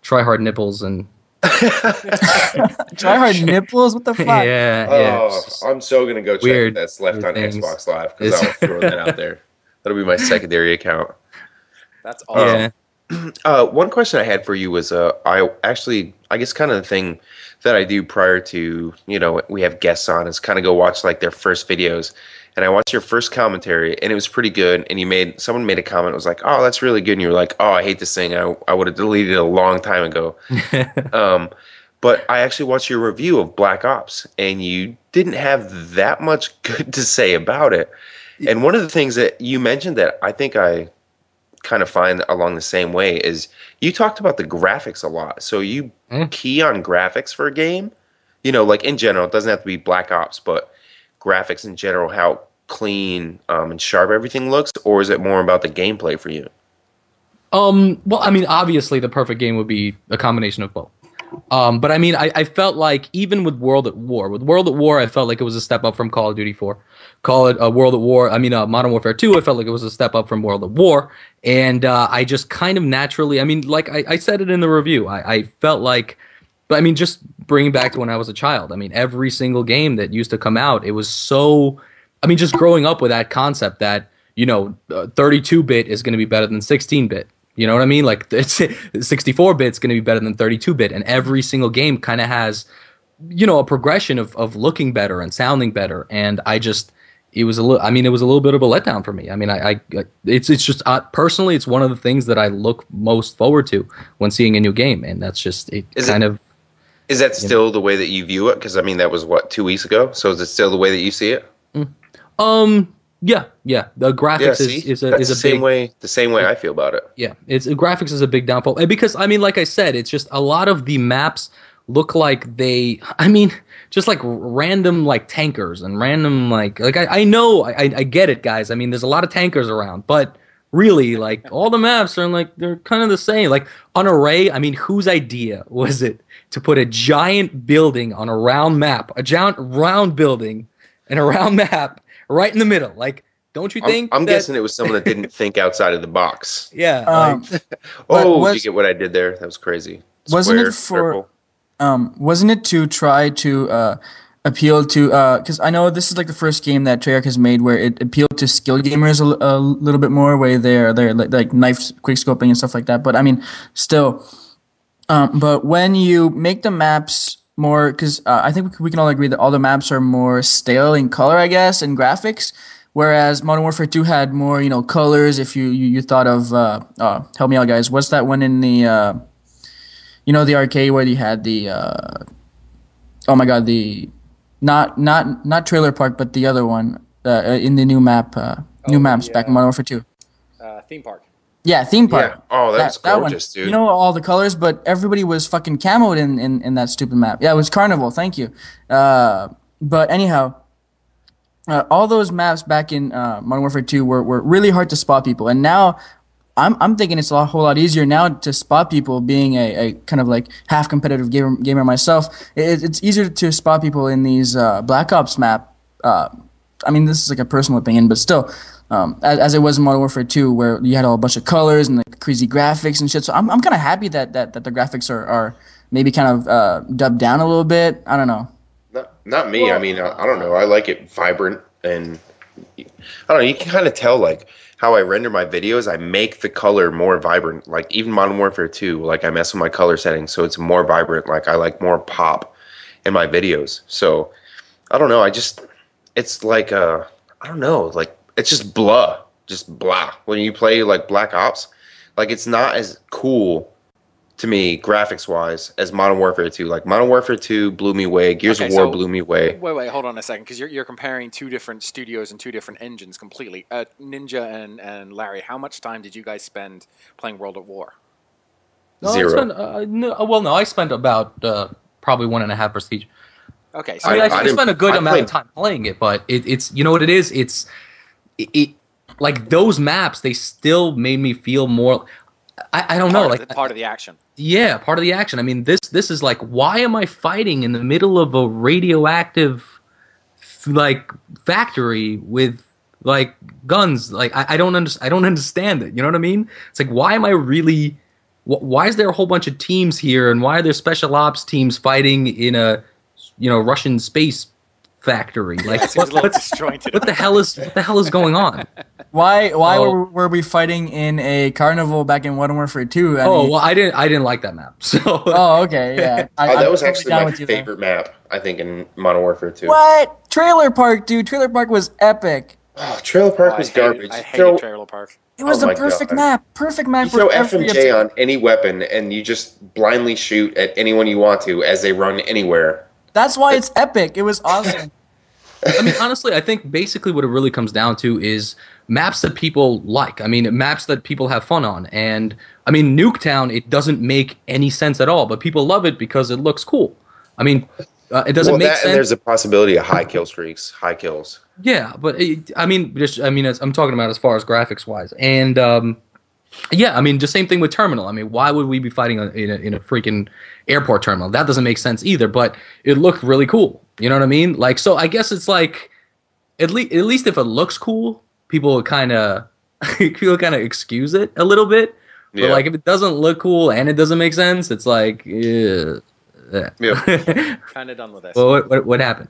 TryHard Nipples and TryHard Nipples. What the fuck? Yeah. I'm so gonna go check that's left on Xbox Live because I'll throw that out there. That'll be my secondary account. That's awesome. One question I had for you was I guess kind of the thing that I do prior to, we have guests on is kind of go watch like their first videos. And I watched your first commentary and it was pretty good. And someone made a comment, was like, oh, that's really good. And you were like, oh, I hate this thing. I would have deleted it a long time ago. But I actually watched your review of Black Ops and you didn't have that much good to say about it. And one of the things that you mentioned that I think I kind of find along the same way is you talked about the graphics a lot. So you key on graphics for a game, like in general, it doesn't have to be Black Ops, but graphics in general, how clean and sharp everything looks, or is it more about the gameplay for you? Well, I mean, obviously the perfect game would be a combination of both. But I mean, I felt like even with World at War, I felt like it was a step up from Call of Duty 4. Call it World at War. I mean, Modern Warfare 2, I felt like it was a step up from World at War. And I just kind of naturally, I mean, like I said it in the review, I felt like, but I mean, just bringing back to when I was a child, I mean, every single game that used to come out, it was so, I mean, just growing up with that concept that, 32-bit is going to be better than 16-bit. You know what I mean? Like, 64-bit's going to be better than 32-bit, and every single game kind of has, a progression of looking better and sounding better. And it was a little bit of a letdown for me. I mean, it's just personally, it's one of the things that I look most forward to when seeing a new game, and that's just Is that still the way that you view it? Because I mean, that was 2 weeks ago. So is it still the way that you see it? Yeah. The graphics is the same way. The same way I feel about it. Yeah, graphics is a big downfall because I mean, like I said, it's just a lot of the maps look like just like random like tankers and random like I know I get it, guys. I mean, there's a lot of tankers around, but really, like all the maps are like they're kind of the same. Like on Array, I mean, whose idea was it to put a giant building on a round map, a giant round building and a round map? Right in the middle, like, don't you think? I'm guessing it was someone that didn't think outside of the box. Yeah. Did you get what I did there? That was crazy. Wasn't it to try to appeal to? Because I know this is like the first game that Treyarch has made where it appealed to skill gamers a little bit more, where they're like knife quickscoping and stuff like that. But I mean, still. But when you make the maps more, because I think we can all agree that all the maps are more stale in color, I guess, and graphics, whereas Modern Warfare 2 had more, colors. If you thought of, help me out, guys. What's that one in the you know, the arcade where you had the oh my god, the not Trailer Park, but the other one in the new maps back in Modern Warfare 2. Theme park. Yeah, theme park. Yeah. Oh, that was one. gorgeous, dude. You know all the colors, but everybody was fucking camoed in that stupid map. Yeah, it was Carnival. Thank you. But anyhow, all those maps back in Modern Warfare 2 were really hard to spot people, and now I'm thinking it's whole lot easier now to spot people. Being a kind of like half competitive gamer myself, it's easier to spot people in these Black Ops map. I mean, this is like a personal opinion, but still, as it was in Modern Warfare 2, where you had a bunch of colors and like crazy graphics and shit. So I'm kind of happy that the graphics are maybe kind of dubbed down a little bit. I don't know. Not me. I mean, I don't know. I like it vibrant, and I don't know. You can kind of tell like how I render my videos. I make the color more vibrant. Like even Modern Warfare 2, like I mess with my color settings so it's more vibrant. Like I like more pop in my videos. So I don't know. It's like I don't know. Like it's just blah. When you play like Black Ops, like it's not as cool to me graphics wise as Modern Warfare 2. Like Modern Warfare 2 blew me away. Gears of War blew me away. Wait, hold on a second, because you're comparing two different studios and two different engines completely. Ninja and Larry, how much time did you guys spend playing World at War? No, Zero. I spent about probably 1.5 Prestige. Okay, so I spent a good amount of time playing it, but it's you know what it is. It's like those maps. They still made me feel more. I don't know, like part of the action. Yeah, part of the action. I mean, this is like, why am I fighting in the middle of a radioactive like factory with like guns? Like I don't understand it. You know what I mean? It's like, why am I really? Why is there a whole bunch of teams here, and why are there special ops teams fighting in a Russian space factory? Like what the hell is going on? Why were we fighting in a carnival back in Modern Warfare 2? I didn't like that map. So okay, yeah. That was actually my favorite map, I think, in Modern Warfare 2. What? Trailer Park, dude. Trailer Park was epic. Oh, Trailer Park was garbage. I hated Trailer Park. It was the perfect map. Perfect map. You throw FNG on any weapon and you just blindly shoot at anyone you want to as they run anywhere. That's why it's epic. It was awesome. I mean, honestly, I think basically what it really comes down to is maps that people like. I mean, maps that people have fun on. And, I mean, Nuketown, it doesn't make any sense at all, but people love it because it looks cool. I mean, it doesn't make sense. And there's a possibility of high kill streaks, high kills. Yeah, but, I'm talking about as far as graphics-wise. And, yeah, I mean, the same thing with Terminal. I mean, why would we be fighting in a freaking airport terminal? That doesn't make sense either, but it looked really cool. You know what I mean? Like, so I guess it's like, at least if it looks cool, people kind of excuse it a little bit. But Yeah. like, if it doesn't look cool and it doesn't make sense, it's like, yeah. Kind of done with this. Well, what happened?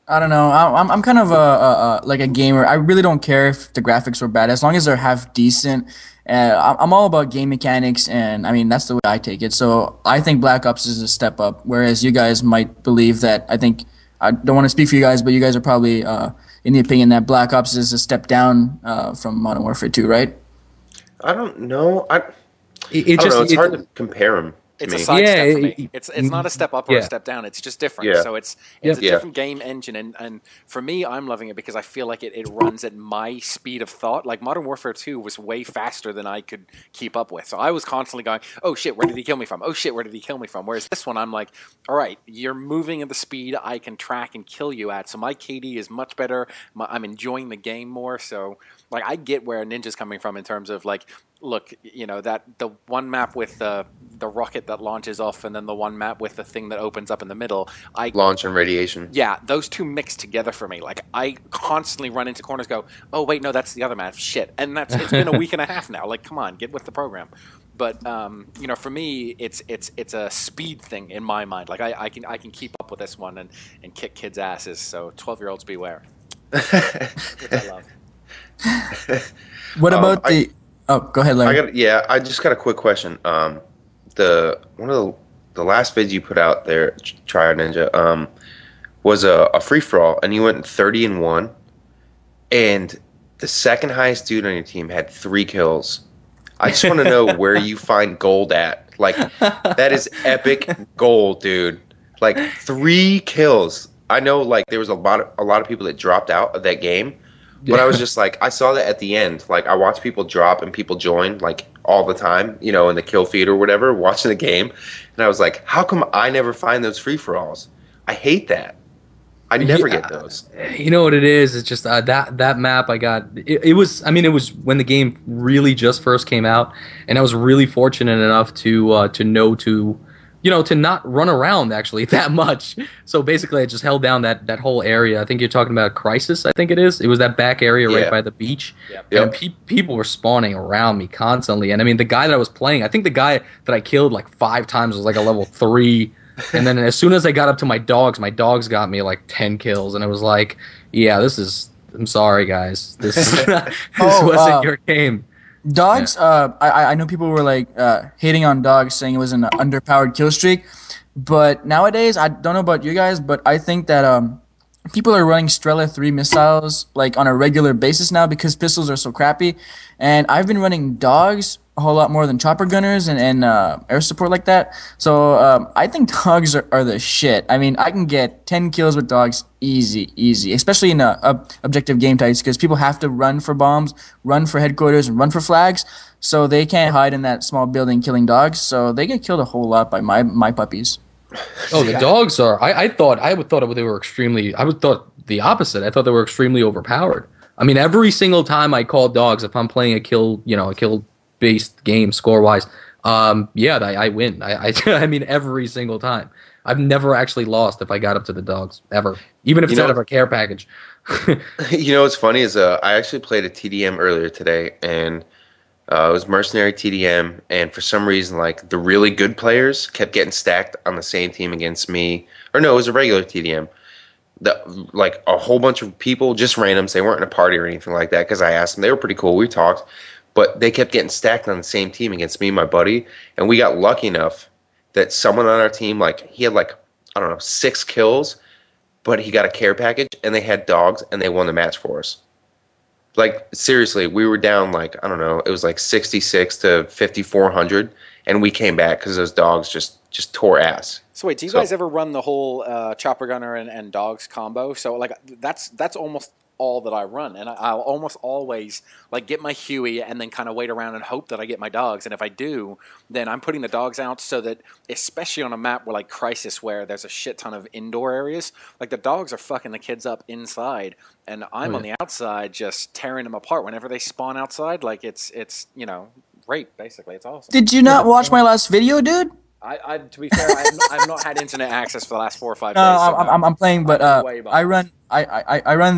I don't know. I'm kind of like a gamer. I really don't care if the graphics were bad as long as they're half decent. I'm all about game mechanics, and I mean that's the way I take it. So I think Black Ops is a step up, whereas you guys might believe that. I don't want to speak for you guys, but you guys are probably in the opinion that Black Ops is a step down from Modern Warfare 2, right? I don't know. I don't know. It's hard to compare them. It's a sidestep for me. It's not a step up or a step down. It's just different. Yeah. So it's a different game engine, and for me, I'm loving it because I feel like it runs at my speed of thought. Like Modern Warfare 2 was way faster than I could keep up with. So I was constantly going, "Oh shit, where did he kill me from? Oh shit, where did he kill me from?" Whereas this one, I'm like, "All right, you're moving at the speed I can track and kill you at." So my KD is much better. I'm enjoying the game more. So like I get where Ninja's coming from in terms of like, look, that the one map with the rocket that launches off, and then the one map with the thing that opens up in the middle. Launch and radiation. Yeah, those two mix together for me. Like I constantly run into corners, go, oh wait, no, that's the other map. Shit, and it's been a week and a half now. Like, come on, get with the program. But for me, it's a speed thing in my mind. Like I can keep up with this one and kick kids' asses. So 12-year-olds beware. Which I love. What about Oh, go ahead, Larry. I just got a quick question. One of the last vids you put out there, TryHardNinja, was a free for all, and you went 30-1, and the second highest dude on your team had 3 kills. I just want to know where you find gold at. Like, that is epic goal, dude. Like 3 kills. I know, like, there was a lot of people that dropped out of that game, but I was just like, I saw that at the end. Like, I watched people drop and people join, like, all the time, you know, in the kill feed or whatever, watching the game, and I was like, how come I never find those free for alls? I hate that. I never get those. You know what it is? It's just that map I got. It was. I mean, it was when the game really just first came out, and I was really fortunate enough to know to, to not run around actually that much. So basically, I just held down that whole area. I think you're talking about Crisis. I think it is. It was that back area right by the beach, and people were spawning around me constantly. And I mean, the guy that I was playing, I think the guy that I killed like 5 times was like a level 3. And then as soon as I got up to my dogs got me like 10 kills, and I was like, yeah, I'm sorry, guys. This wasn't your game. Dogs, I know people were like hating on dogs, saying it was an underpowered kill streak. But nowadays, I don't know about you guys, but I think that people are running Strela 3 missiles like on a regular basis now because pistols are so crappy. And I've been running dogs a whole lot more than chopper gunners and air support like that. So I think dogs are the shit. I mean, I can get 10 kills with dogs easy, especially in objective game types because people have to run for bombs, run for headquarters, and run for flags. So they can't hide in that small building killing dogs. So they get killed a whole lot by my puppies. Oh, the dogs are. I thought they were extremely. I would thought the opposite. I thought they were extremely overpowered. I mean, every single time I call dogs, if I'm playing a kill-based game score-wise, I win. I mean, every single time. I've never actually lost if I got up to the dogs ever, even if it's out of a care package. You know what's funny is I actually played a TDM earlier today, and it was mercenary TDM, and for some reason, like, the really good players kept getting stacked on the same team against me. Or no, it was a regular TDM. Like, a whole bunch of people, just randoms. They weren't in a party or anything like that because I asked them. They were pretty cool. We talked. But they kept getting stacked on the same team against me and my buddy, and we got lucky enough that someone on our team, like, he had, like, I don't know, 6 kills, but he got a care package, and they had dogs, and they won the match for us. Like, seriously, we were down, like, I don't know, it was like 66 to 5,400, and we came back because those dogs just tore ass. So wait, do you guys ever run the whole chopper gunner and dogs combo? So like that's almost all that I run, and I'll almost always like get my Huey and then kind of wait around and hope that I get my dogs. And if I do, then I'm putting the dogs out so that, especially on a map where like Crisis, where there's a shit ton of indoor areas, like the dogs are fucking the kids up inside, and I'm on the outside just tearing them apart whenever they spawn outside. Like it's rape basically. It's awesome. Did you not watch my last video, dude? I to be fair, I've not had internet access for the last 4 or 5 days. No, I'm playing, but I run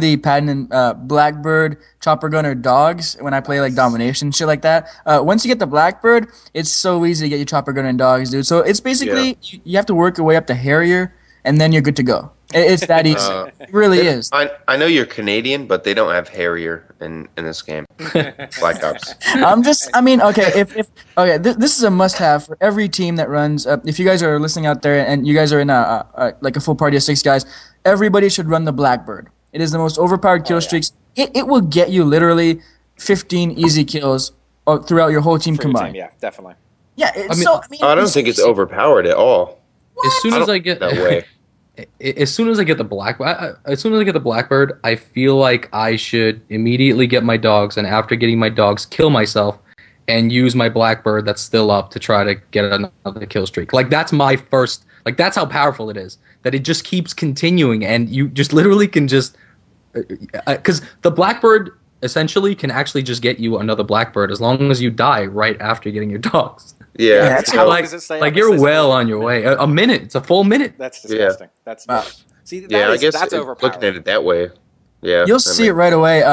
the patent Blackbird chopper gunner dogs when I play like domination shit like that. Once you get the Blackbird, it's so easy to get your chopper gunner and dogs, dude. So it's basically you have to work your way up to Harrier, and then you're good to go. It's that easy. It really is. I know you're Canadian, but they don't have Harrier in this game. Black Ops. This is a must-have for every team that runs. If you guys are listening out there and you guys are in like a full party of 6 guys, everybody should run the Blackbird. It is the most overpowered kill streaks. It will get you literally 15 easy kills throughout your whole team combined. Yeah, definitely. Yeah, I don't think it's overpowered at all. What? As soon as I get that way. As soon as I get the Blackbird, I feel like I should immediately get my dogs, and after getting my dogs, kill myself and use my Blackbird that's still up to try to get another kill streak. Like that's my first. Like that's how powerful it is. That it just keeps continuing, and you just literally can just because the Blackbird essentially can actually just get you another Blackbird as long as you die right after getting your dogs. Yeah, how long does it say? Like you're well on your way. A minute. It's a full minute. That's disgusting. That's see. I guess that's overpowered. Looking at it that way. Yeah, you'll see it right away.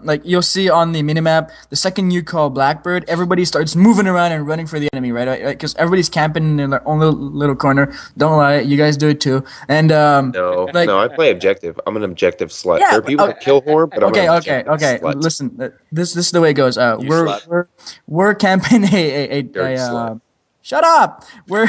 Like you'll see on the minimap, the second you call Blackbird, everybody starts moving around and running for the enemy, right? Because everybody's camping in their own little corner. Don't lie, you guys do it too. And no, I play objective. I'm an objective slut. Yeah, there are people that kill whore, but okay. I'm an objective slut. Listen, this is the way it goes. We're camping a Shut up. We're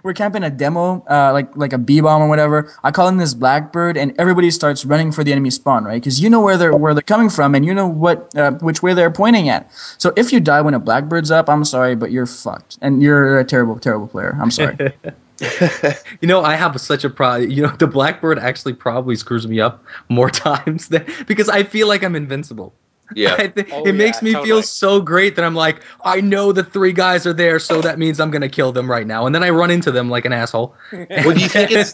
we're camping a demo, like a B bomb or whatever. I call in this blackbird, and everybody starts running for the enemy spawn, right? Because you know where they're coming from, and you know which way they're pointing at. So if you die when a blackbird's up, I'm sorry, but you're fucked, and you're a terrible player. I'm sorry. I have such a problem. The blackbird actually probably screws me up more times because I feel like I'm invincible. Yeah. It makes me feel so great that I'm like, I know the 3 guys are there, so that means I'm gonna kill them right now, and then I run into them like an asshole. Well, do you think it's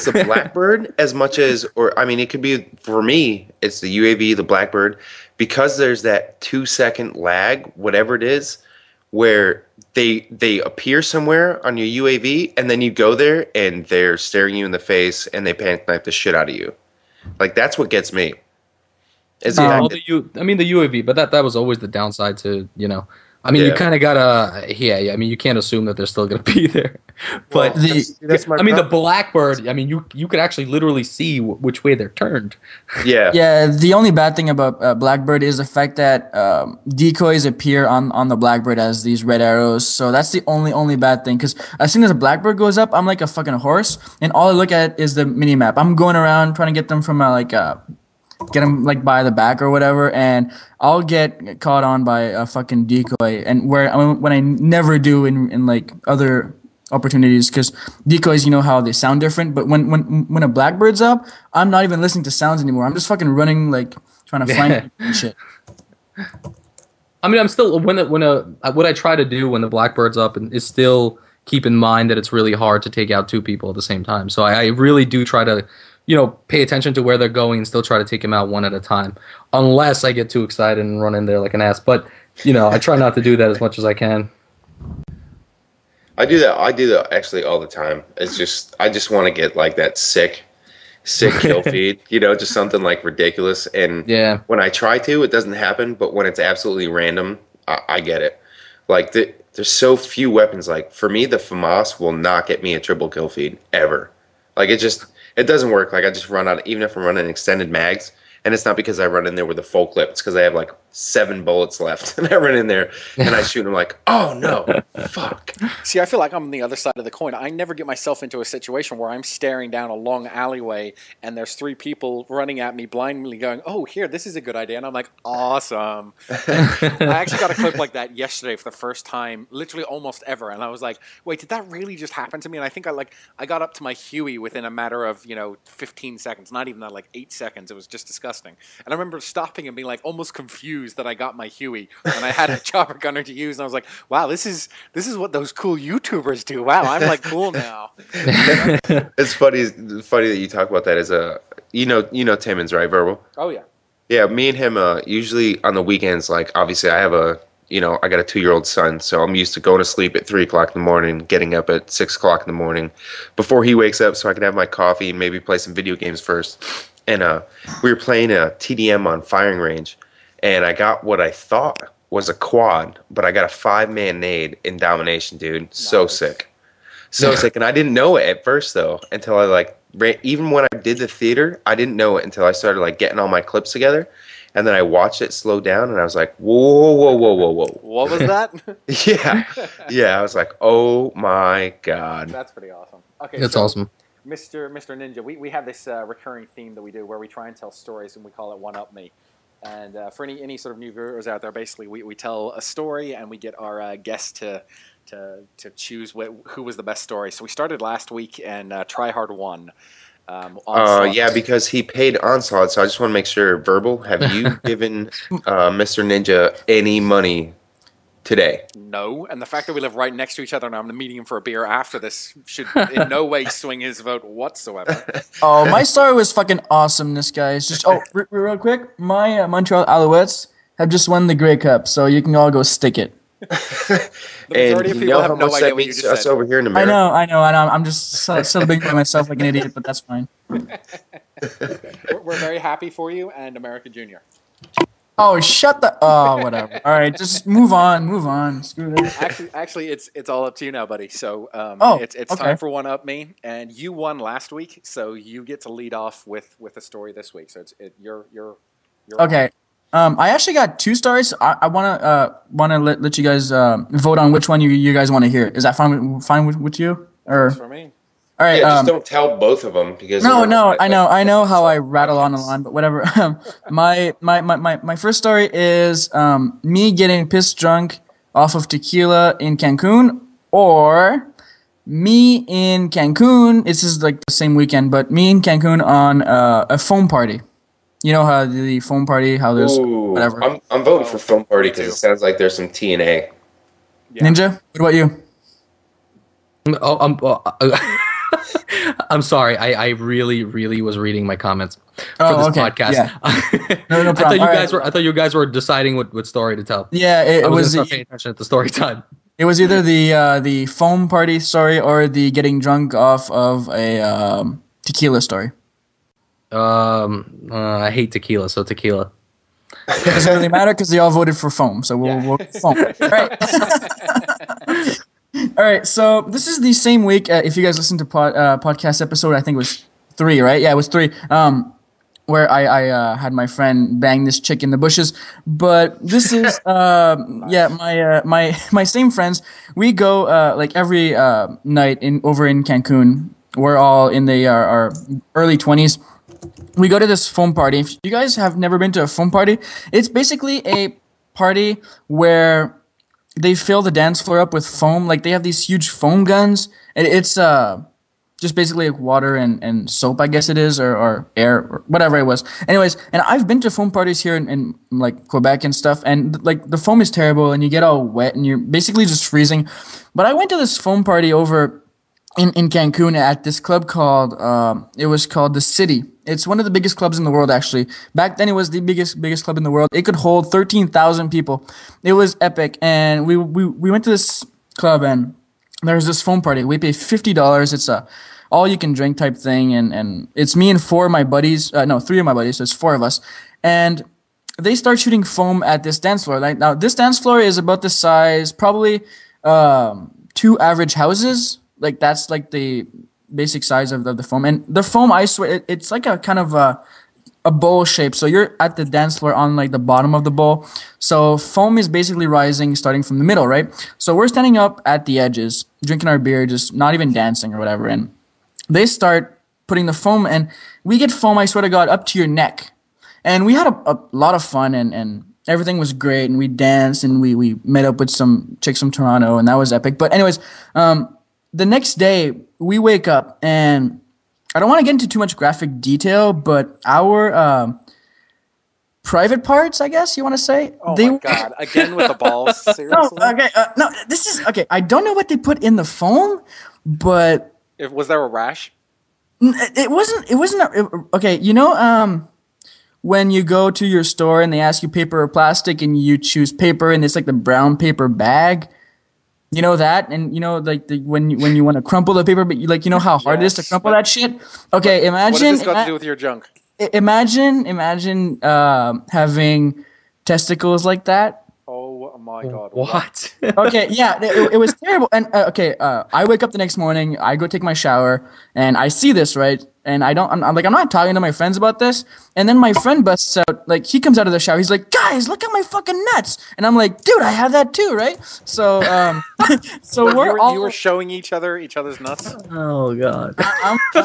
the blackbird as much as, or I mean, it could be for me, it's the UAV, the blackbird, because there's that 2-second lag, whatever it is, where they appear somewhere on your UAV, and then you go there and they're staring you in the face and they panic knife the shit out of you. Like that's what gets me. Is the fact that- The UAV, but that was always the downside to, you kind of gotta, you can't assume that they're still gonna be there. But that's my the blackbird, you could actually literally see which way they're turned. Yeah. Yeah, the only bad thing about blackbird is the fact that decoys appear on the blackbird as these red arrows. So that's the only bad thing. Because as soon as a blackbird goes up, I'm like a fucking horse, and all I look at is the mini map. I'm going around trying to get them from get them like by the back or whatever, and I'll get caught on by a fucking decoy, and when I never do in like other opportunities, because decoys, you know how they sound different, but when a blackbird's up, I'm not even listening to sounds anymore. I'm just fucking running, like trying to flank and shit. I'm still what I try to do when the blackbird's up is still keep in mind that it's really hard to take out 2 people at the same time. So I really do try to pay attention to where they're going and still try to take them out one at a time, unless I get too excited and run in there like an ass. But I try not to do that as much as I can. I do that actually all the time. It's just I just want to get like that sick kill feed, just something like ridiculous. And when I try to, it doesn't happen. But when it's absolutely random, I get it. Like there's so few weapons. Like for me, the FAMAS will not get me a triple kill feed ever. Like it doesn't work. Like I just run out, even if I'm running extended mags, and it's not because I run in there with a full clip. It's because I have like 7 bullets left, and I run in there and I shoot, and I'm like, oh no, fuck. See, I feel like I'm on the other side of the coin. I never get myself into a situation where I'm staring down a long alleyway and there's 3 people running at me blindly going, oh, here, this is a good idea. And I'm like, awesome. I actually got a clip like that yesterday for the first time, literally almost ever. And I was like, wait, did that really just happen to me? And I think I got up to my Huey within a matter of, 15 seconds, not even that, like 8 seconds. It was just disgusting. And I remember stopping and being like almost confused that I got my Huey when I had a chopper gunner to use. And I was like, wow, this is what those cool YouTubers do. Wow, I'm like cool now. It's funny that you talk about that as Timmons, right, Verbal? Oh yeah. Yeah, me and him usually on the weekends, like obviously I have I got a 2-year-old son, so I'm used to going to sleep at 3 o'clock in the morning, getting up at 6 o'clock in the morning before he wakes up so I can have my coffee and maybe play some video games first. And we were playing a TDM on firing range, and I got what I thought was a quad, but I got a 5-man nade in domination, dude. Nice. So sick. And I didn't know it at first, though, until I even when I did the theater, I didn't know it until I started getting all my clips together. And then I watched it slow down, and I was like, whoa. What was that? Yeah, I was like, oh my God. That's pretty awesome. Okay, that's awesome. Mr. Ninja, we have this recurring theme that we do where we try and tell stories, and we call it One Up Me. And for any sort of new viewers out there, basically we tell a story, and we get our guests to choose who was the best story. So we started last week, and TryHard won. Yeah, because he paid Onslaught, so I just want to make sure, Verbal, have you given Mr. Ninja any money today? No, and the fact that we live right next to each other and I'm meeting him for a beer after this should in no way swing his vote whatsoever. Oh, my story was fucking awesomeness, guys. Just real quick, my Montreal Alouettes have just won the Grey Cup, so you can all go stick it. The majority of people have no idea what you just said. Over here in America. I know. I'm just celebrating by myself like an idiot, but that's fine. We're very happy for you and America Junior. Oh, shut the... Oh, whatever. All right, just move on. Screw this. Actually, it's all up to you now, buddy. So it's time for One Up Me, and you won last week, so you get to lead off with a story this week. So you're okay. I actually got 2 stories. I wanna let you guys vote on which one you guys want to hear. Is that fine with you? Or Works for me. all right. Yeah, just don't tell both of them because No, I know how I rattle on and on, but whatever. My first story is me getting pissed drunk off of tequila in Cancun, or me in Cancun. This is like the same weekend, but me in Cancun on a foam party. You know how the foam party, how there's whatever. I'm voting for foam party because it sounds like there's some TNA. Yeah. Ninja, what about you? I'm sorry. I really was reading my comments for Oh, this okay. podcast. Yeah. No problem. I thought you guys were deciding what story to tell. Yeah, I was gonna start paying attention at the story time. It was either the foam party story or the getting drunk off of a tequila story. I hate tequila, so tequila. It doesn't really matter because they all voted for foam, so we'll foam. All right. All right. So this is the same week. If you guys listen to podcast episode, I think it was 3, right? Yeah, it was 3. Where I had my friend bang this chick in the bushes, but this is my same friends. We go like every night over in Cancun. We're all in our early 20s. We go to this foam party. If you guys have never been to a foam party, it's basically a party where they fill the dance floor up with foam. Like they have these huge foam guns. And it's just basically like water and soap, I guess it is, or air, or whatever it was. Anyways, and I've been to foam parties here in like Quebec and stuff, and like the foam is terrible, and you get all wet, and you're basically just freezing. But I went to this foam party over in Cancun at this club called it was called The City. It's one of the biggest clubs in the world, actually. Back then, it was the biggest club in the world. It could hold 13,000 people. It was epic, and we went to this club, and there was this foam party. We paid $50. It's a all you can drink type thing, and it's me and 4 of my buddies. 3 of my buddies. So it's 4 of us, and they start shooting foam at this dance floor. Like now, this dance floor is about the size, probably 2 average houses. Like that's like the basic size of the foam. And the foam, I swear, it's like a kind of a bowl shape. So you're at the dance floor on like the bottom of the bowl. So foam is basically rising starting from the middle, right? So we're standing up at the edges, drinking our beer, just not even dancing or whatever. And they start putting the foam, and we get foam, I swear to God, up to your neck. And we had a lot of fun, and everything was great. And we danced, and we met up with some chicks from Toronto, and that was epic. But anyways, the next day, we wake up, and I don't want to get into too much graphic detail, but our private parts, I guess you want to say. Oh my God! Again with the balls. Seriously? No, okay, no, this is okay. I don't know what they put in the foam, but Was there a rash? it wasn't. Okay, you know, when you go to your store and they ask you paper or plastic, and you choose paper, and it's like the brown paper bag. You know that, and you know like when you want to crumple the paper, but you know how hard it is to crumple that shit. Okay, imagine. What does this got to do with your junk? Imagine having testicles like that. Oh my God! What? Okay, yeah, it was terrible. And I wake up the next morning, I go take my shower, and I see this, right? And I'm not talking to my friends about this. And then my friend busts out, like he comes out of the shower, he's like, "Guys, look at my fucking nuts!" And I'm like, "Dude, I have that too, right?" So, you were showing each other's nuts. Oh God!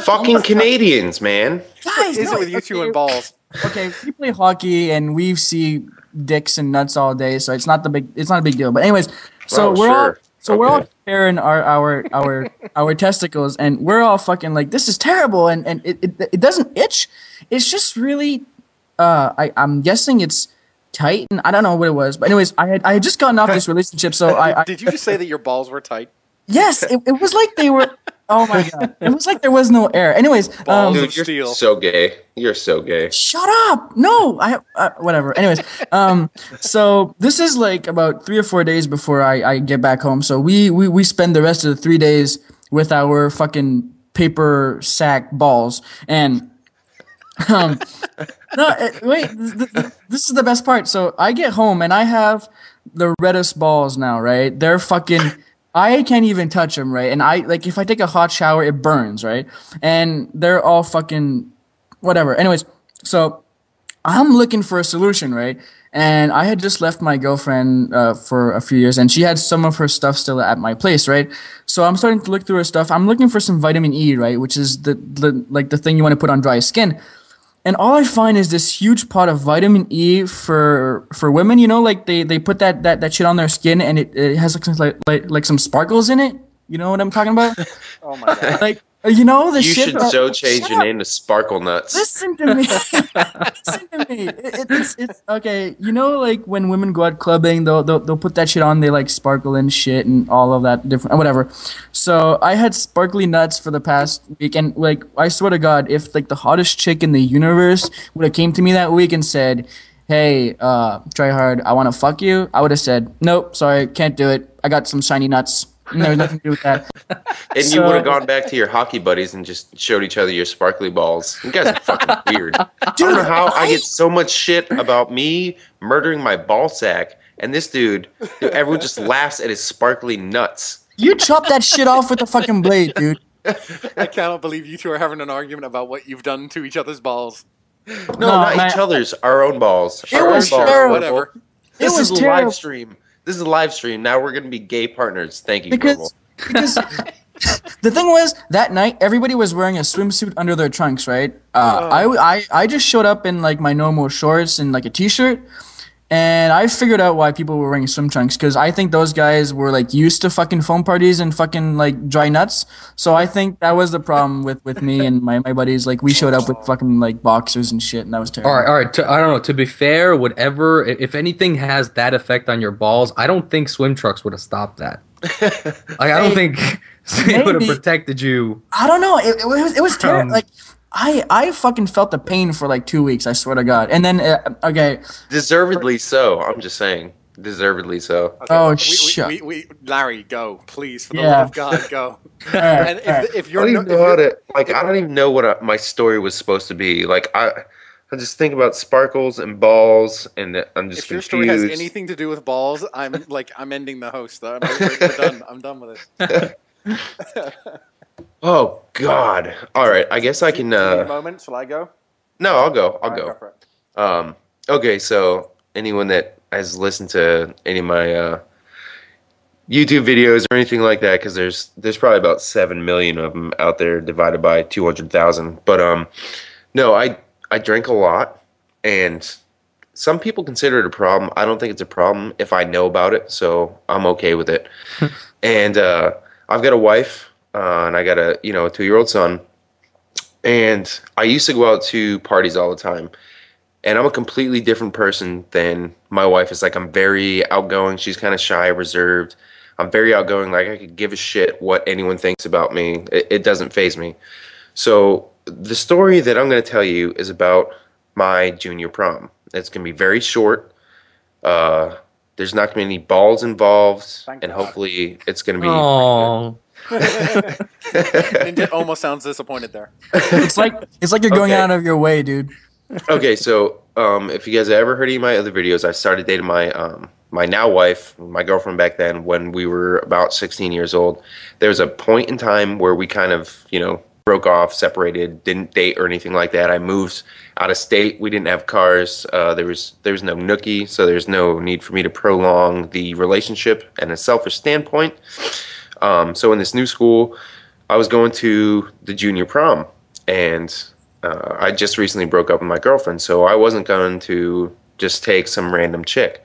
Fucking Canadians, man. Guys, What is it with you two and balls? Okay, we play hockey and we see dicks and nuts all day, so it's not a big deal. But anyways, so we're all comparing our testicles, and we're all fucking like, this is terrible, and it doesn't itch. It's just really I'm guessing it's tight, and I don't know what it was. But anyways, I had just gotten off this relationship, so I Did you just say that your balls were tight? Yes, it was like they were. Oh my God! It was like there was no air. Anyways, Balls Dude, of steel. you're so gay. You're so gay. shut up! No, whatever. Anyways, so this is like about 3 or 4 days before I get back home. So we spend the rest of the 3 days with our fucking paper sack balls. And wait, this is the best part. So I get home and I have the reddest balls now, right? They're fucking. I can't even touch them, right? And if I take a hot shower, it burns, right? And they're all fucking whatever. Anyways, so I'm looking for a solution, right? And I had just left my girlfriend for a few years, and she had some of her stuff still at my place, right? So I'm starting to look through her stuff. I'm looking for some vitamin E, right, which is the thing you want to put on dry skin. And all I find is this huge pot of vitamin E for women. You know, like they put that shit on their skin, and it has like some sparkles in it. You know what I'm talking about? Oh my god! Like you know the You shit. should so change your name to Sparkle Nuts. Listen to me. Listen to me. It's okay. You know, like when women go out clubbing, they'll put that shit on. They like sparkle and shit and all of that different whatever. So I had sparkly nuts for the past week, and like I swear to God, if like the hottest chick in the universe would have came to me that week and said, "Hey, try hard, I want to fuck you," I would have said, "Nope, sorry, can't do it. I got some shiny nuts." And there's nothing to do with that. And you would have gone back to your hockey buddies and just showed each other your sparkly balls. You guys are fucking weird. I don't know how I get so much shit about me murdering my ball sack, and this dude, everyone just laughs at his sparkly nuts. You chop that shit off with a fucking blade, dude. I cannot believe you two are having an argument about what you've done to each other's balls. No, not man. each other's, our own balls. It Our was own balls. terrible. Whatever. This It was is a terrible. live stream. This is a live stream. Now we're going to be gay partners. Thank you, Because the thing was that night everybody was wearing a swimsuit under their trunks, right? I just showed up in like my normal shorts and like a t-shirt, and I figured out why people were wearing swim trunks because I think those guys were like used to fucking foam parties and fucking like dry nuts. So I think that was the problem with me and my buddies. Like we showed up with fucking like boxers and shit, and that was terrible. All right. I don't know. To be fair, whatever, if anything has that effect on your balls, I don't think swim trunks would have stopped that. Like, I don't think it would have protected you. I don't know. It was terrible. Like I fucking felt the pain for like 2 weeks. I swear to God. And then okay. Deservedly so. I'm just saying. Deservedly so. Okay, Oh, we, Larry, go, please, for the Yeah. love of God, go. And if I you're don't no, even know how to. Like, I don't even know what my story was supposed to be. Like, I just think about sparkles and balls, and I'm just if your confused. story has anything to do with balls, I'm ending the host. We're done. I'm done with it. Oh God! All right, I guess I can. Do you need a moment? Shall I go? No, I'll go. I'll All right, go. for it. Okay, so anyone that has listened to any of my YouTube videos or anything like that, because there's probably about 7 million of them out there divided by 200,000. But no, I drink a lot, and some people consider it a problem. I don't think it's a problem if I know about it, so I'm okay with it. And I've got a wife, and I got a 2-year-old son, and I used to go out to parties all the time. And I'm a completely different person than my wife is. Like, I'm very outgoing. She's kind of shy, reserved. I'm very outgoing. Like, I could give a shit what anyone thinks about me. It doesn't faze me. So the story that I'm going to tell you is about my junior prom. It's going to be very short. There's not going to be any balls involved. Thank and God. Hopefully it's going to be... Oh, Ninja almost sounds disappointed there. It's like you're going Okay. out of your way, dude. Okay, so if you guys have ever heard any of my other videos, I started dating my my now wife, my girlfriend back then, when we were about 16 years old. There was a point in time where we kind of, broke off, separated, didn't date or anything like that. I moved out of state. We didn't have cars. There was no nookie, so there's no need for me to prolong the relationship and a selfish standpoint. So in this new school, I was going to the junior prom, and I just recently broke up with my girlfriend, so I wasn't going to just take some random chick.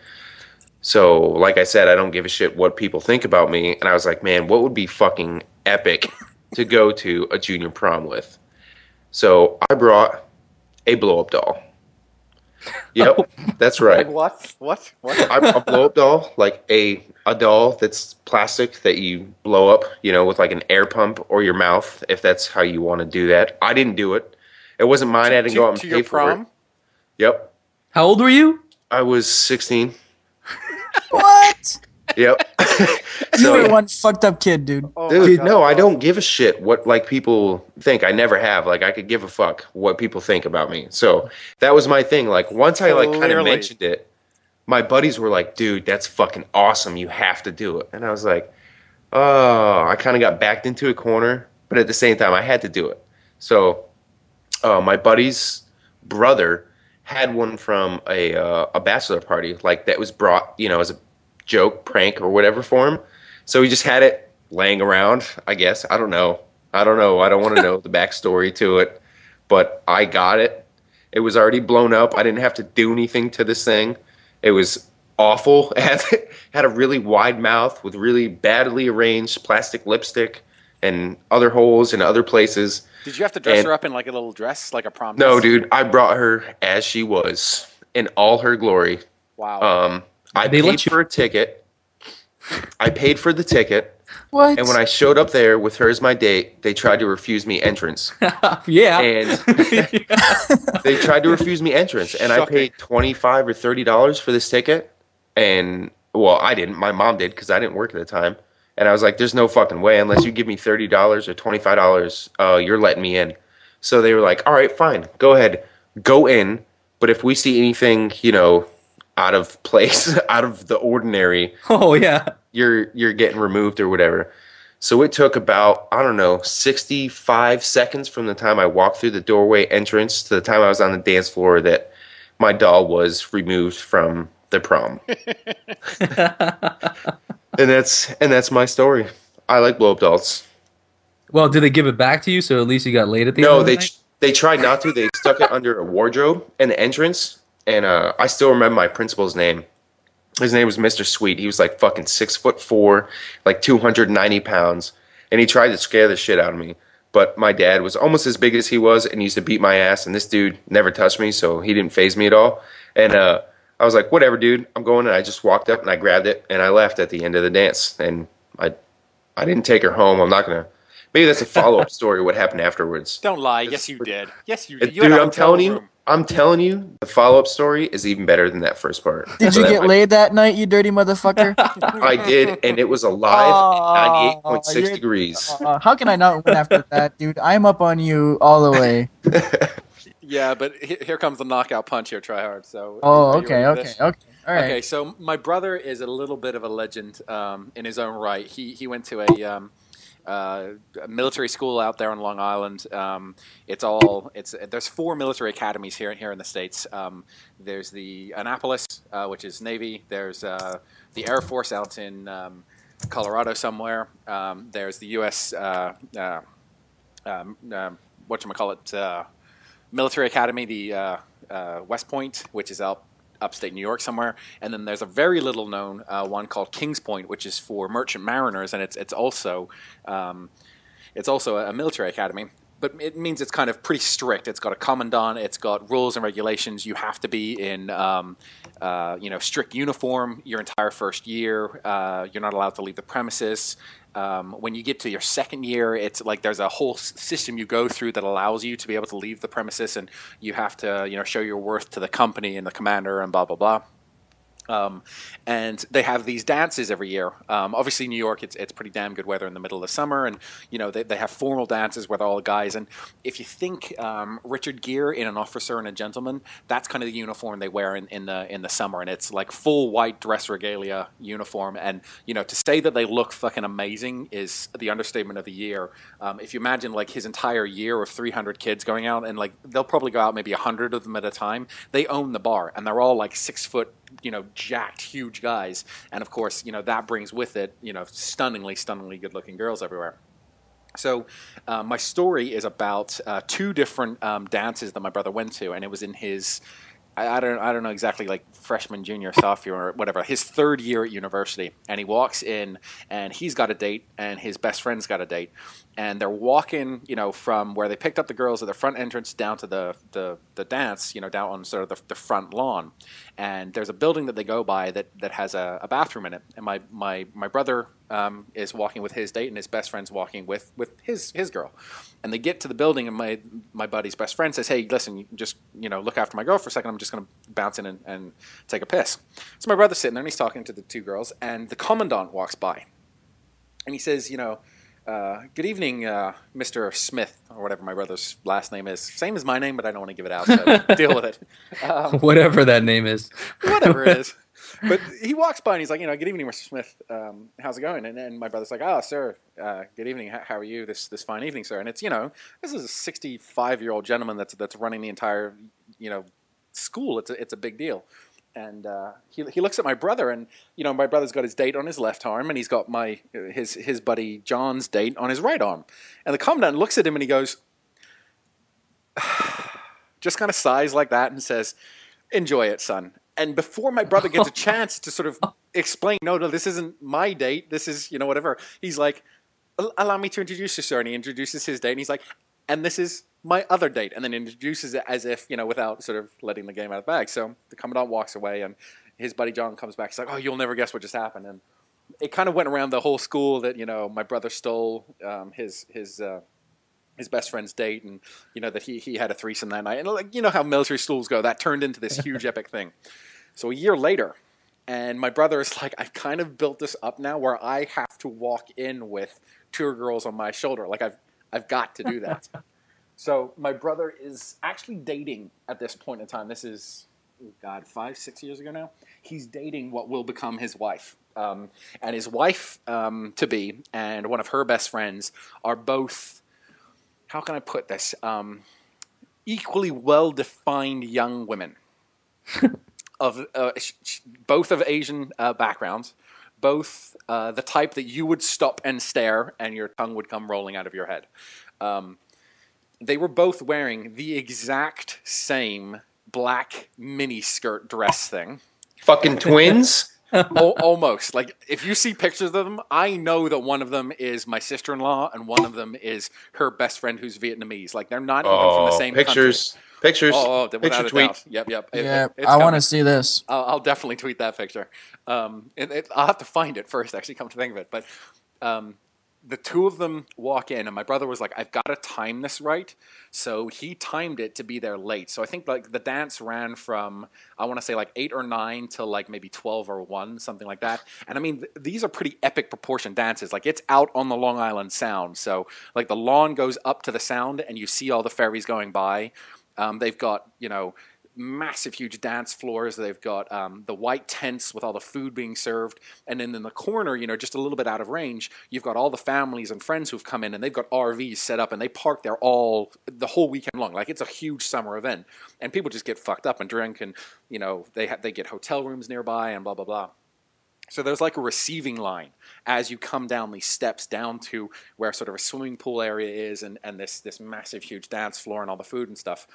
So, like I said, I don't give a shit what people think about me, and I was like, man, what would be fucking epic to go to a junior prom with? So I brought a blow-up doll. Yep, that's right. What? A blow-up doll, like a doll that's plastic that you blow up, with like an air pump or your mouth, if that's how you want to do that. I didn't do it. It wasn't mine. I had to go out and to pay your for prom? it. Yep. how old were you? I was 16. What? Yep. You were one fucked up kid, dude. Oh my Dude, God, no, I God. don't give a shit what like people think. I never have. Like, I could give a fuck what people think about me. So that was my thing. Like, once I like kind of Clearly. mentioned it, my buddies were like, dude, that's fucking awesome. You have to do it. And I was like, oh, I kind of got backed into a corner, but at the same time, I had to do it. So my buddy's brother had one from a bachelor party, like that was brought, as a joke, prank, or whatever for him. So he just had it laying around, I guess. I don't know. I don't know. I don't want to know the backstory to it, but I got it. It was already blown up. I didn't have to do anything to this thing. It was awful. It had a really wide mouth with really badly arranged plastic lipstick and other holes in other places. Did you have to dress And her up in like a little dress, like a prom no, dress? dude, I brought her as she was in all her glory. Wow. I They let paid you- for a ticket. I paid for the ticket. What? And when I showed up there with her as my date, they tried to refuse me entrance. Yeah. And they tried to refuse me entrance. And I Shocking. paid $25 or $30 for this ticket. And, well, I didn't. My mom did because I didn't work at the time. And I was like, there's no fucking way. Unless you give me $30 or $25, you're letting me in. So they were like, all right, fine. Go ahead. Go in. But if we see anything, out of place, out of the ordinary, Oh yeah. you're getting removed or whatever. So it took about, I don't know, 65 seconds from the time I walked through the doorway entrance to the time I was on the dance floor that my doll was removed from the prom. and that's my story. I like blow up dolls. Well, did they give it back to you so at least you got laid at the No, end of the they night? they tried not to. They stuck it under a wardrobe in the entrance, and I still remember my principal's name. His name was Mr. Sweet. He was like fucking 6'4", like 290 pounds, and he tried to scare the shit out of me. But my dad was almost as big as he was, and he used to beat my ass. And this dude never touched me, so he didn't faze me at all. And I was like, "Whatever, dude. I'm going." And I just walked up and I grabbed it and I left at the end of the dance. And I didn't take her home. I'm not gonna. Maybe that's a follow up story. What happened afterwards? Don't lie. Yes, you did. Yes, you did. Dude, You had a I'm hotel telling you, room. the follow-up story is even better than that first part. Did So you that get might- laid that night, you dirty motherfucker? I did, and it was alive at 98.6 you're- degrees. How can I not win after that, dude? I'm up on you all the way. Yeah, but here comes the knockout punch here, TryHard. So. Oh, are you okay, ready for okay, this? okay. All right. Okay, so my brother is a little bit of a legend in his own right. He went to a military school out there on Long Island. There's 4 military academies here in the States. There's the Annapolis, which is Navy. There's the Air Force out in Colorado somewhere. There's the U.S. Whatchamacallit, military academy, the West Point, which is upstate New York somewhere, and then there's a very little known one called Kings Point, which is for merchant mariners, and it's also a military academy. But it means it's kind of pretty strict. It's got a commandant. It's got rules and regulations. You have to be in strict uniform your entire first year. You're not allowed to leave the premises. When you get to your second year, it's like there's a whole system you go through that allows you to be able to leave the premises, and you have to show your worth to the company and the commander and blah blah blah. And they have these dances every year. Obviously, New York, it's pretty damn good weather in the middle of the summer, and they have formal dances with all the guys. And if you think Richard Gere in An Officer and a Gentleman, that's kind of the uniform they wear in the summer, and it's like full white dress regalia uniform. And to say that they look fucking amazing is the understatement of the year. If you imagine like his entire year of 300 kids going out, and like they'll probably go out maybe 100 of them at a time. They own the bar, and they're all like 6 foot. Jacked, huge guys, and of course, that brings with it, stunningly good-looking girls everywhere. So, my story is about 2 different dances that my brother went to, and it was in his, I don't know exactly, like freshman, junior, sophomore, or whatever, his 3rd year at university, and he walks in, and he's got a date, and his best friend's got a date, and they're walking, from where they picked up the girls at the front entrance down to the dance, down on sort of the front lawn. And there's a building that they go by that has a bathroom in it. And my brother is walking with his date, and his best friend's walking with his girl. And they get to the building, and my buddy's best friend says, "Hey, listen, you just look after my girl for a second. I'm just going to bounce in and take a piss." So my brother's sitting there, and he's talking to the 2 girls, and the commandant walks by, and he says, "Good evening, Mr. Smith," or whatever my brother's last name is. Same as my name, but I don't want to give it out, so deal with it. Whatever that name is. Whatever it is. But he walks by and he's like, "Good evening, Mr. Smith. How's it going?" And my brother's like, "Oh, sir, good evening. How are you this fine evening, sir?" And it's, this is a 65-year-old gentleman that's running the entire, school. It's a big deal. And he looks at my brother, and my brother's got his date on his left arm, and he's got his buddy John's date on his right arm. And the commandant looks at him and he goes, just kind of sighs like that and says, "Enjoy it, son." And before my brother gets a chance to sort of explain, no, this isn't my date, this is whatever, he's like, "Allow me to introduce you, sir." And he introduces his date, and he's like, "And this is my other date," and then introduces it as if, without sort of letting the game out of the bag. So the commandant walks away, and his buddy John comes back. He's like, "Oh, you'll never guess what just happened." And it kind of went around the whole school that, my brother stole his best friend's date, and, that he had a threesome that night. And how military schools go, that turned into this huge epic thing. So a year later, and my brother is like, "I've kind of built this up now where I have to walk in with 2 girls on my shoulder. Like, I've got to do that." So my brother is actually dating at this point in time. This is, 5-6 years ago now. He's dating what will become his wife. And his wife to be and one of her best friends are both, how can I put this, equally well-defined young women of both of Asian backgrounds, both the type that you would stop and stare and your tongue would come rolling out of your head. They were both wearing the exact same black miniskirt dress thing. Fucking twins? Almost. Like, if you see pictures of them, I know that one of them is my sister-in-law and one of them is her best friend who's Vietnamese. Like, they're not even from the same pictures. country. Pictures. Without Picture a tweet. doubt. Yep. Yeah, It's I want coming. to see this. I'll definitely tweet that picture. I'll have to find it first, actually, come to think of it. But the two of them walk in, and my brother was like, "I've got to time this right." So he timed it to be there late. So I think like the dance ran from, I want to say like 8 or 9 till like maybe 12 or 1, something like that. And I mean, these are pretty epic proportion dances. Like, it's out on the Long Island Sound. So like the lawn goes up to the sound and you see all the ferries going by. They've got, massive, huge dance floors. They've got the white tents with all the food being served. And then in the corner, just a little bit out of range, you've got all the families and friends who've come in, and they've got RVs set up, and they park there the whole weekend long. Like, it's a huge summer event. And people just get fucked up and drink, and, they get hotel rooms nearby and blah, blah, blah. So there's like a receiving line as you come down these steps down to where sort of a swimming pool area is, and this massive, huge dance floor and all the food and stuff.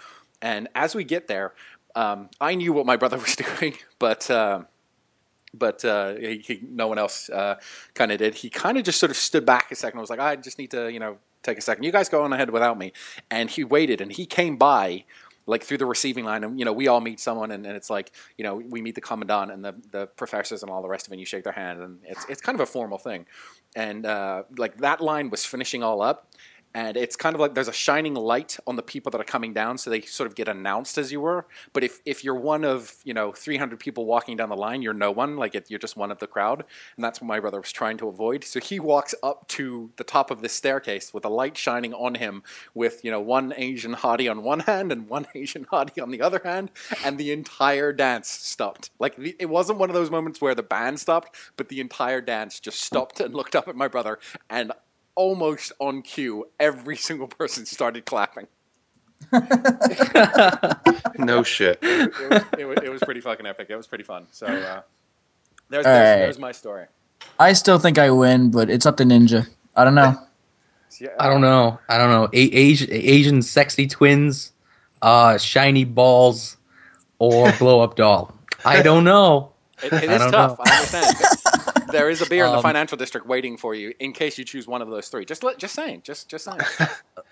And as we get there, I knew what my brother was doing, but no one else kind of did. He kind of just sort of stood back a second. I was like, "I just need to, take a second. You guys go on ahead without me." And he waited, and he came by, like, through the receiving line, and we all meet someone, and it's like, we meet the commandant and the professors and all the rest of it, and you shake their hand, and it's kind of a formal thing. And like, that line was finishing all up. And it's kind of like there's a shining light on the people that are coming down, so they sort of get announced as you were. But if you're one of 300 people walking down the line, you're no one. Like, you're just one of the crowd, and that's what my brother was trying to avoid. So he walks up to the top of this staircase with a light shining on him, with one Asian hottie on one hand and one Asian hottie on the other hand, and the entire dance stopped. Like, it wasn't one of those moments where the band stopped, but the entire dance just stopped and looked up at my brother, and almost on cue, every single person started clapping. No shit. It was pretty fucking epic. It was pretty fun. So there's my story. I still think I win, but it's up to Ninja. I don't know. Yeah, I don't know. Asian sexy twins, shiny balls, or blow up doll. I don't know. It is tough. I understand. There is a beer in the financial district waiting for you in case you choose one of those 3. Just saying. Just saying.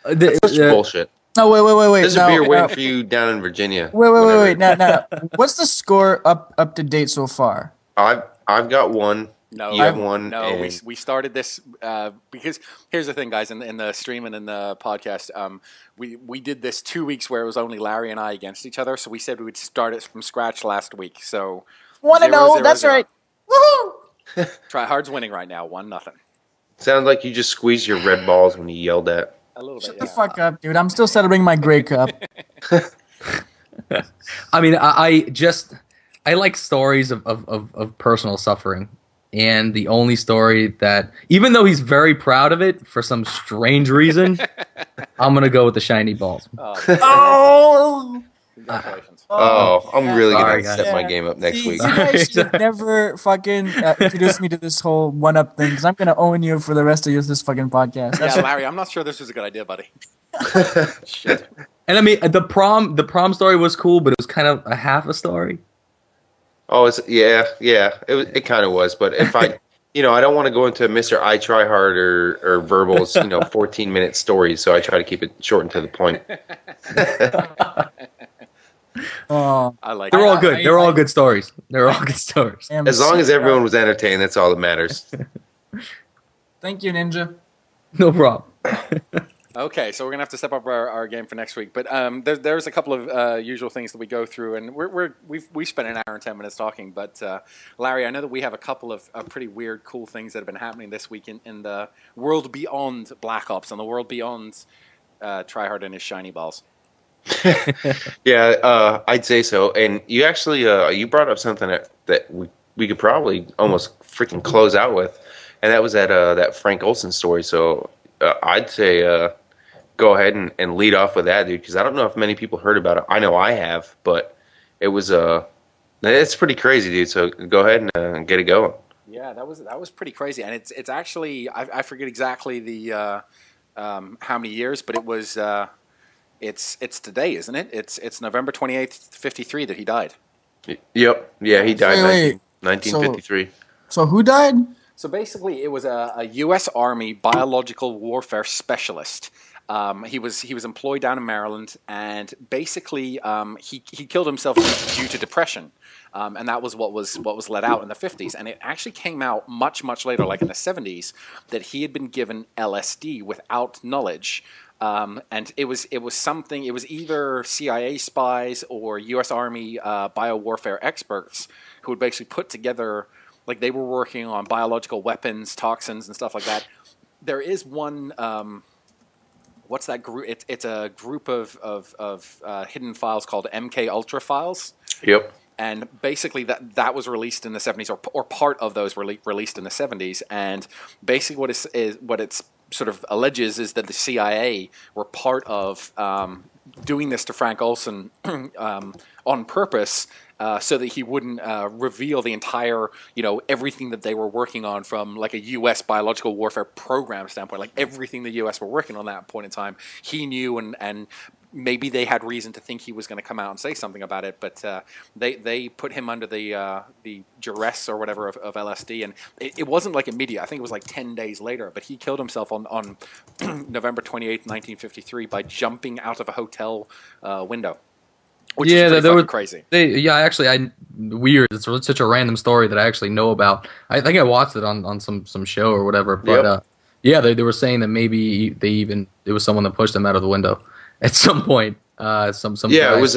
That's such bullshit. No, wait. There's a beer waiting for you down in Virginia. Wait. Now, what's the score up to date so far? I've got one. No, you have one. No, and we started this because here's the thing, guys. In the stream and in the podcast, we did this 2 weeks where it was only Larry and I against each other. So we said we would start it from scratch last week. So 1-0. That's right. Woohoo! TryHard's winning right now, 1-0. Sounds like you just squeezed your red balls when you yelled at. A little bit. Shut the fuck up, dude. I'm still celebrating my Grey Cup. I mean, I like stories of personal suffering. And the only story that, even though he's very proud of it for some strange reason, I'm going to go with the shiny balls. Oh! Congratulations. Oh, I'm really Sorry, gonna guys. set my game up next See, week. you guys should have never fucking introduced me to this whole one-up thing because I'm gonna own you for the rest of this fucking podcast. Yeah, Larry, I'm not sure this was a good idea, buddy. Shit. And I mean, the prom story was cool, but it was kind of a half a story. Oh, yeah. It kind of was, but if I, I don't want to go into Mr. I Try Hard or Verbal's, 14-minute stories, so I try to keep it short and to the point. Oh, I like They're it. all good. They're all good stories. They're all good stories. As long as everyone was entertained, that's all that matters. Thank you, Ninja. No problem. Okay, so we're gonna have to step up our game for next week. But there's a couple of usual things that we go through, and we've spent an hour and 10 minutes talking. But Larry, I know that we have a couple of pretty weird, cool things that have been happening this week in the world beyond Black Ops and the world beyond TryHard and his shiny balls. Yeah, I'd say so. And you actually you brought up something that we could probably almost freaking close out with, and that was that Frank Olson story. So I'd say go ahead and lead off with that, dude, because I don't know if many people heard about it. I know I have, but it was it's pretty crazy, dude. So go ahead and get it going. Yeah, that was pretty crazy, and it's actually I forget exactly the how many years, but it was it's today, isn't it? It's November 28th, 53 that he died. Yep. Yeah, he died in 1953. So who died? So basically, it was a U.S. Army biological warfare specialist. He was employed down in Maryland, and basically he killed himself due to depression, and that was what was let out in the 50s. And it actually came out much later, like in the 70s, that he had been given LSD without knowledge. And it was something. It was either CIA spies or U.S. Army biowarfare experts who would basically put together. Like they were working on biological weapons, toxins, and stuff like that. There is one. What's that group? It's a group of hidden files called MK Ultra files. Yep. And basically, that was released in the 70s, or part of those were released in the 70s. And basically, what it's sort of alleges is that the CIA were part of doing this to Frank Olson on purpose. So that he wouldn't reveal the entire, everything that they were working on from like a U.S. biological warfare program standpoint, like everything the U.S. were working on that point in time, he knew, and maybe they had reason to think he was going to come out and say something about it, but they put him under the duress or whatever of LSD, and it wasn't like immediate. I think it was like 10 days later, but he killed himself on November 28th, 1953 by jumping out of a hotel window. Which is pretty fucking crazy. Weird. It's such a random story that I actually know about. I think I watched it on some show or whatever. But they were saying that maybe it was someone that pushed him out of the window at some point. Some it was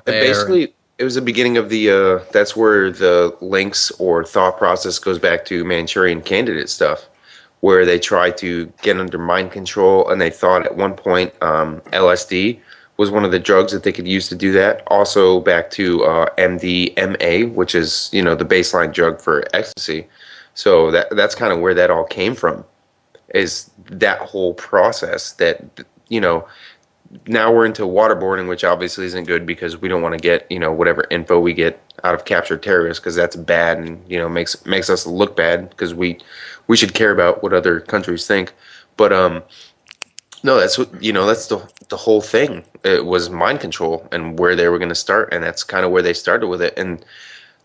basically it was the beginning of the that's where the links or thought process goes back to Manchurian Candidate stuff, where they tried to get under mind control, and they thought at one point LSD was one of the drugs that they could use to do that. Also back to MDMA, which is, the baseline drug for ecstasy. So that's kind of where that all came from, is that whole process that, now we're into waterboarding, which obviously isn't good because we don't want to get, whatever info we get out of captured terrorists, because that's bad and, makes us look bad because we should care about what other countries think. But no, that's what that's the whole thing. It was mind control and where they were going to start, and that's kind of where they started with it. And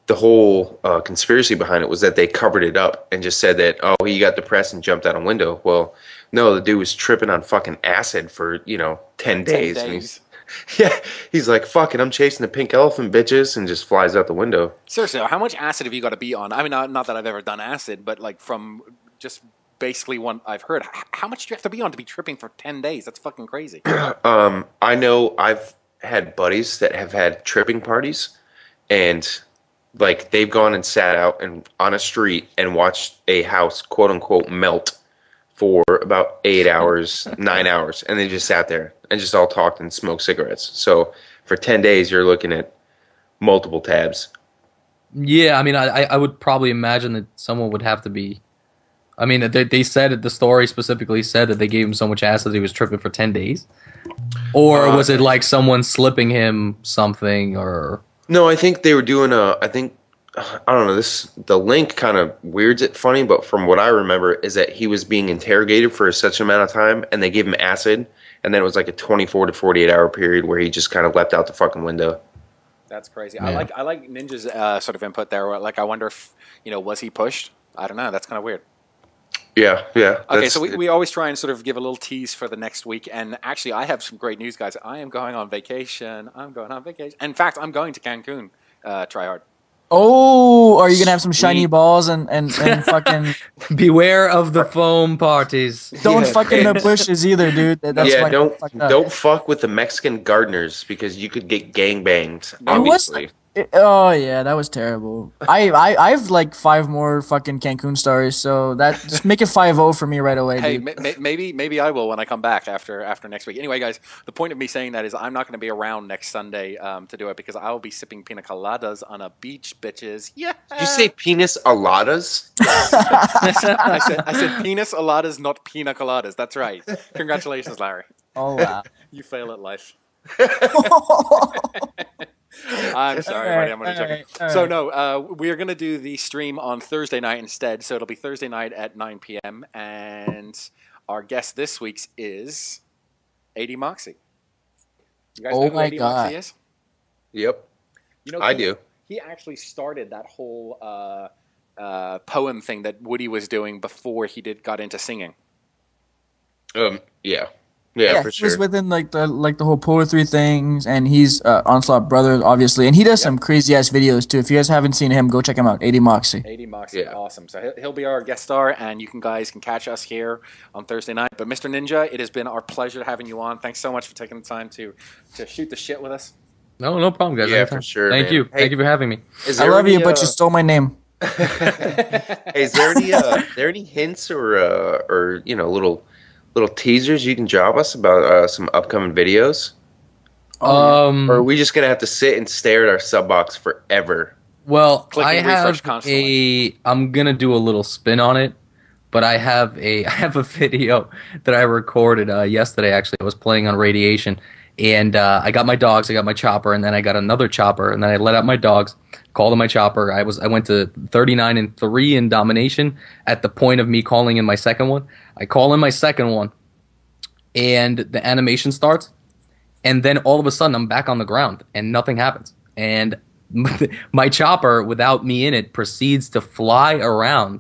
the whole conspiracy behind it was that they covered it up and just said that, oh, he got depressed and jumped out a window. Well, no, the dude was tripping on fucking acid for 10 days. And he's like, fuck it, I'm chasing the pink elephant, bitches, and just flies out the window. Seriously, how much acid have you got to be on? I mean, not that I've ever done acid, but like from just basically one I've heard. How much do you have to be on to be tripping for 10 days? That's fucking crazy. I know I've had buddies that have had tripping parties, and like they've gone and sat out and on a street and watched a house quote unquote melt for about 8 hours, 9 hours, and they just sat there and just all talked and smoked cigarettes. So for 10 days you're looking at multiple tabs. Yeah, I mean, I would probably imagine that someone would have to be. I mean, they said it. The story specifically said that they gave him so much acid that he was tripping for 10 days. Or was it like someone slipping him something or? No, I think they were doing I don't know, the link kind of weirds it funny, but from what I remember is that he was being interrogated for such an amount of time and they gave him acid and then it was like a 24 to 48 hour period where he just kind of leapt out the fucking window. That's crazy. Yeah. I like Ninja's sort of input there. Like, I wonder if, was he pushed? I don't know. That's kind of weird. Yeah. Okay, so we always try and sort of give a little tease for the next week. And actually, I have some great news, guys. I am going on vacation. In fact, I'm going to Cancun, TryHard. Oh, are you gonna have some shiny balls and fucking? Beware of the foam parties. Don't fuck in the bushes either, dude. That's don't fuck with the Mexican gardeners because you could get gangbanged. Obviously. Oh yeah, that was terrible. I've like 5 more fucking Cancun stories, so that just make it 5-0 for me right away. Hey, dude. maybe I will when I come back after next week. Anyway, guys, the point of me saying that is I'm not going to be around next Sunday to do it because I will be sipping pina coladas on a beach, bitches. Yeah. Did you say penis aladas? I said penis aladas, not pina coladas. That's right. Congratulations, Larry. Oh wow. You fail at life. I'm sorry, buddy. I'm only joking. So no, we are going to do the stream on Thursday night instead. So it'll be Thursday night at 9 p.m. And our guest this week's is 80 Moxie. You guys know who 80 Moxie is? Yep. I do. He actually started that whole poem thing that Woody was doing before he got into singing. Yeah, for he sure. was within like the whole poetry things, and he's Onslaught brother, obviously, and he does some crazy ass videos too. If you guys haven't seen him, go check him out. 80 Moxie. 80 Moxie, awesome. So he'll be our guest star, and you guys can catch us here on Thursday night. But Mr. Ninja, it has been our pleasure having you on. Thanks so much for taking the time to shoot the shit with us. No problem, guys. Yeah, for sure. Thank you. Thank you for having me. I love you, but you stole my name. Hey, is there any hints or little teasers you can drop us about some upcoming videos? Or are we just gonna have to sit and stare at our sub box forever? Well, I'm gonna do a little spin on it, but I have a video that I recorded yesterday. Actually, I was playing on Radiation, and I got my dogs, I got my chopper, and then I got another chopper, and then I let out my dogs, called in my chopper. I went to 39-3 in domination at the point of me calling in my second one. I call in my second one, and the animation starts, and then all of a sudden I'm back on the ground, and nothing happens. And my chopper, without me in it, proceeds to fly around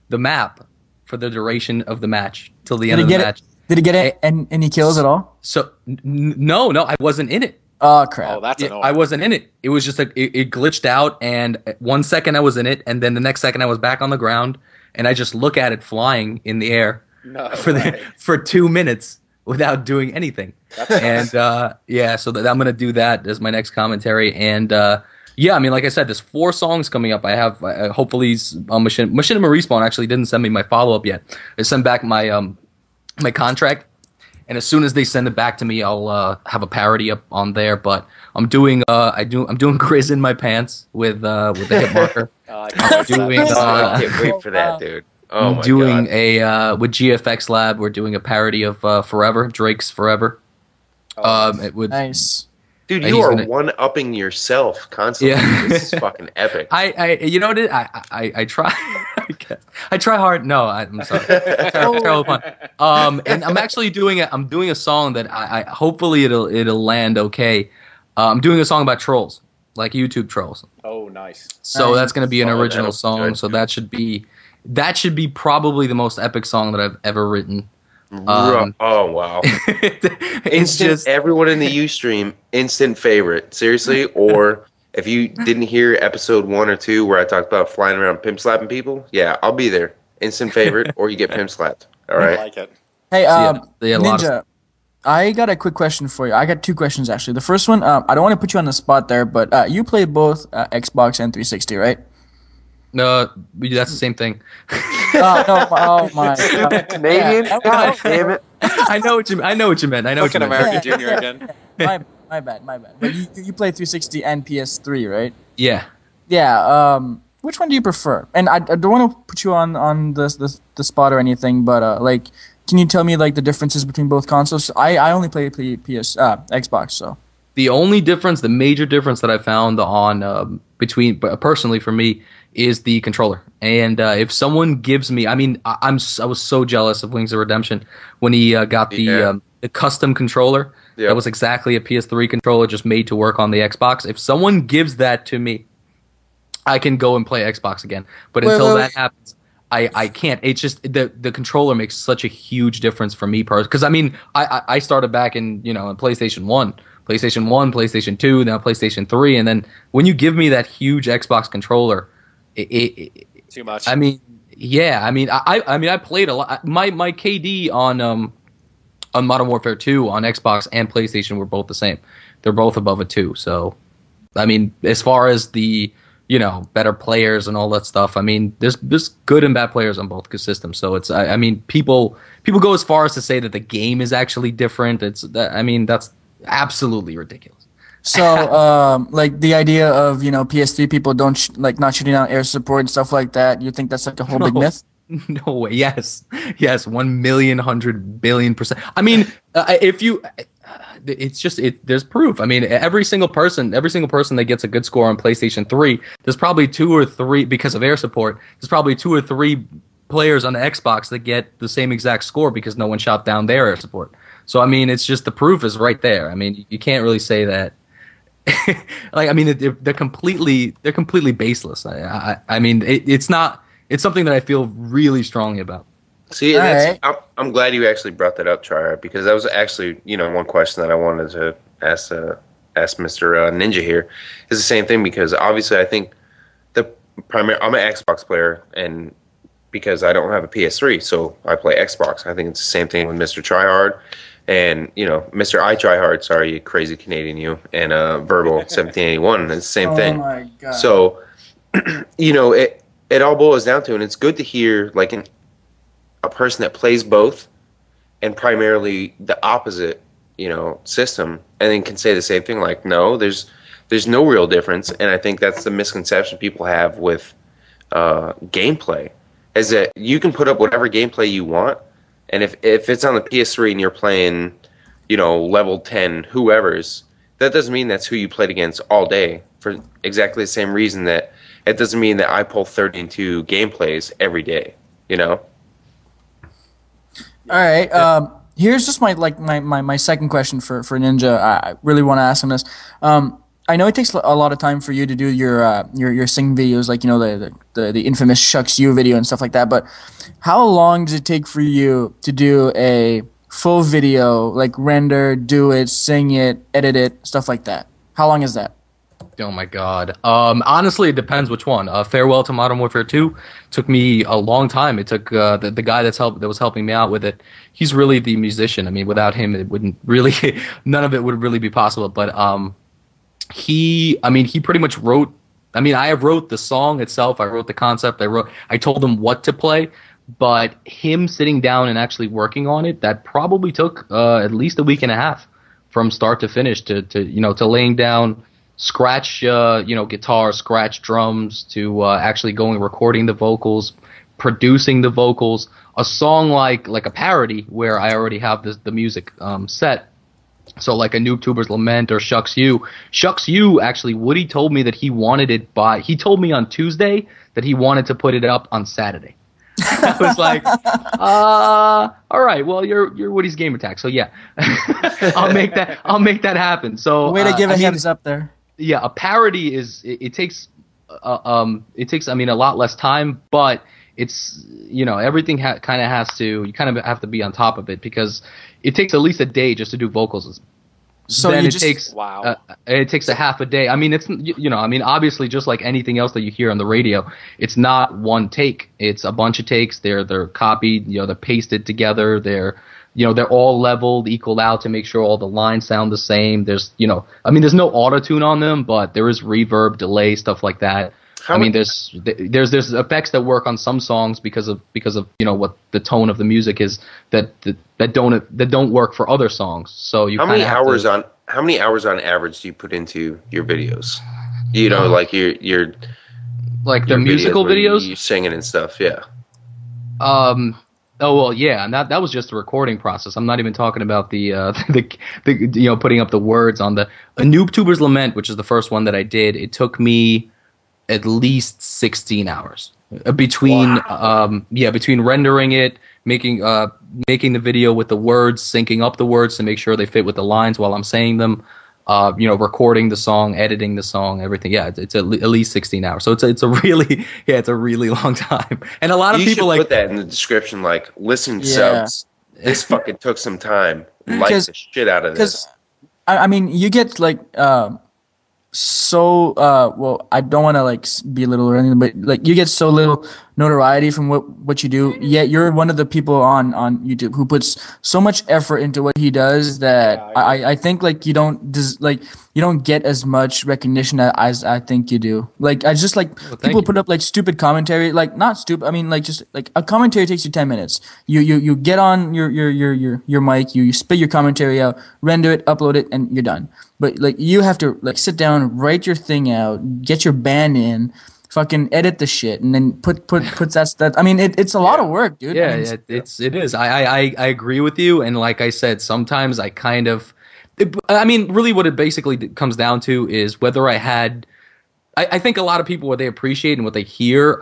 the map for the duration of the match, till the end of the match. Did he get it and he kills it all? So, no, I wasn't in it. Oh, crap. Oh, that's annoying. I wasn't in it. It was just like it glitched out, and 1 second I was in it, and then the next second I was back on the ground, and I just look at it flying in the air for 2 minutes without doing anything. And so I'm gonna do that as my next commentary. And yeah, I mean, like I said, there's 4 songs coming up. I have hopefully Machinima Respawn actually didn't send me my follow up yet. I sent back my my contract. And as soon as they send it back to me, I'll have a parody up on there. But I'm doing I'm doing Grizz in my pants with the hit marker. I can't wait for that, dude. Oh my God. With GFX Lab, we're doing a parody of Forever, Drake's Forever. Nice. Dude, you are one-upping yourself constantly. Yeah. This is fucking epic. You know what it is? I try. I try hard. No, I'm sorry. Terrible fun. And I'm actually doing a song that I hopefully it'll land okay. I'm doing a song about trolls, like YouTube trolls. Oh, nice. So that's going to be an original song. So that should be probably the most epic song that I've ever written. Oh wow! Everyone in the Ustream, instant favorite. Seriously, or if you didn't hear episode 1 or 2 where I talked about flying around pimp slapping people, yeah, I'll be there. Instant favorite, or you get pimp slapped. All right. I like it. Hey, Ninja, I got a quick question for you. I got 2 questions actually. The first one, I don't want to put you on the spot there, but you play both Xbox and 360, right? No, that's the same thing. Oh my! Canadian? God damn it! I know what you meant. Fucking American Junior again. My bad. But you play 360 and PS3, right? Yeah. Yeah. Which one do you prefer? And I don't want to put you on the spot or anything, but like, can you tell me like the differences between both consoles? I only play Xbox, so. The only difference, the major difference that I found on between personally for me is the controller. And if someone gives me, I mean, I was so jealous of Wings of Redemption when he got the custom controller. Yep. That was exactly a PS3 controller, just made to work on the Xbox. If someone gives that to me, I can go and play Xbox again. But until that happens, I can't. It's just the controller makes such a huge difference for me personally. Because I mean, I started back in in PlayStation 1, PlayStation 2, now PlayStation 3, and then when you give me that huge Xbox controller, too much. I mean, yeah. I mean, I played a lot. My KD on Modern Warfare 2 on Xbox and PlayStation were both the same. They're both above a 2. So, I mean, as far as the better players and all that stuff, I mean, there's good and bad players on both systems. So it's I mean, people go as far as to say that the game is actually different. That's absolutely ridiculous. So, like the idea of PS3 people don't not shooting out air support and stuff like that. You think that's like a whole big myth? No way. Yes. 1,100,000,000,000%. I mean, if you, it's just there's proof. I mean, every single person that gets a good score on PlayStation 3, there's probably 2 or 3 because of air support. There's probably 2 or 3 players on the Xbox that get the same exact score because no one shot down their air support. So I mean, it's just the proof is right there. I mean, you can't really say that. Like, I mean, they're completely baseless. I mean, it's not. It's something that I feel really strongly about. See, I'm glad you actually brought that up, TryHard, because that was actually one question that I wanted to ask Mr. Ninja here is the same thing, because obviously I think I'm an Xbox player, and because I don't have a PS3, so I play Xbox. I think it's the same thing with Mr. TryHard and Mr. I TryHard. Sorry, you crazy Canadian, you, and Verbal 1781. It's the same thing. Oh my god. So it all boils down to, and it's good to hear like a person that plays both and primarily the opposite, system, and then can say the same thing, like, no, there's no real difference. And I think that's the misconception people have with gameplay, is that you can put up whatever gameplay you want, and if it's on the PS3 and you're playing, level 10 whoever's, that doesn't mean that's who you played against all day, for exactly the same reason that it doesn't mean that I pull 32 gameplays every day, All right. Here's just my second question for Ninja. I really want to ask him this. I know it takes a lot of time for you to do your sing videos, like the infamous Shucks You video and stuff like that. But how long does it take for you to do a full video, like render, do it, sing it, edit it, stuff like that? How long is that? Oh my god. Honestly, it depends which one. Farewell to Modern Warfare 2 took me a long time. It took the guy that was helping me out with it. He's really the musician. I mean, without him, it wouldn't really none of it would really be possible. But he pretty much wrote. I mean, I wrote the song itself. I wrote the concept. I told him what to play. But him sitting down and actually working on it, that probably took at least a week and a half from start to finish to laying down scratch guitar, scratch drums, to actually going and recording the vocals, producing the vocals. A song like a parody where I already have the music set. So like a Noob Tuber's Lament or Shucks You. Shucks You, actually, Woody told me that he wanted it he told me on Tuesday that he wanted to put it up on Saturday. I was like, all right, well, you're Woody's Game Attack, so yeah, I'll make that happen. So way to give a hands up there. Yeah, a parody it takes a lot less time, but it's everything kind of has to, you kind of have to be on top of it, because it takes at least a day just to do vocals. So then it takes a half a day. I mean, it's obviously just like anything else that you hear on the radio, it's not one take. It's a bunch of takes. They're copied, they're pasted together. They're all leveled, equaled out to make sure all the lines sound the same. There's there's no auto-tune on them, but there is reverb, delay, stuff like that. There's effects that work on some songs because of what the tone of the music is that don't work for other songs. So how many hours on average do you put into your videos? Like your like the musical videos, you singing and stuff. Yeah. Oh well, yeah, and that was just the recording process. I'm not even talking about the the putting up the words on the A Noob Tuber's Lament, which is the first one that I did. It took me at least 16 hours between between rendering it, making the video with the words, syncing up the words to make sure they fit with the lines while I'm saying them. Recording the song, editing the song, everything. Yeah, it's at least 16 hours. So it's a really long time. And a lot of people put that in the description, like, listen subs. This fucking took some time. Like the shit out of this. I mean, you get like well, I don't want to like belittle or anything, but like you get so little notoriety from what you do, yet you're one of the people on YouTube who puts so much effort into what he does that I think like you don't get as much recognition as I think you do. Like I just like people put up like stupid commentary, like not stupid, I mean like just like a commentary takes you 10 minutes. You get on your mic, you spit your commentary out, render it, upload it, and you're done. But like you have to like sit down, write your thing out, get your band in, fucking edit the shit, and then put that. I mean, it's a lot of work, dude. Yeah, I mean, it is. I agree with you, and like I said, sometimes I kind of. I mean, really, what it basically comes down to is whether I had. I think a lot of people, what they appreciate and what they hear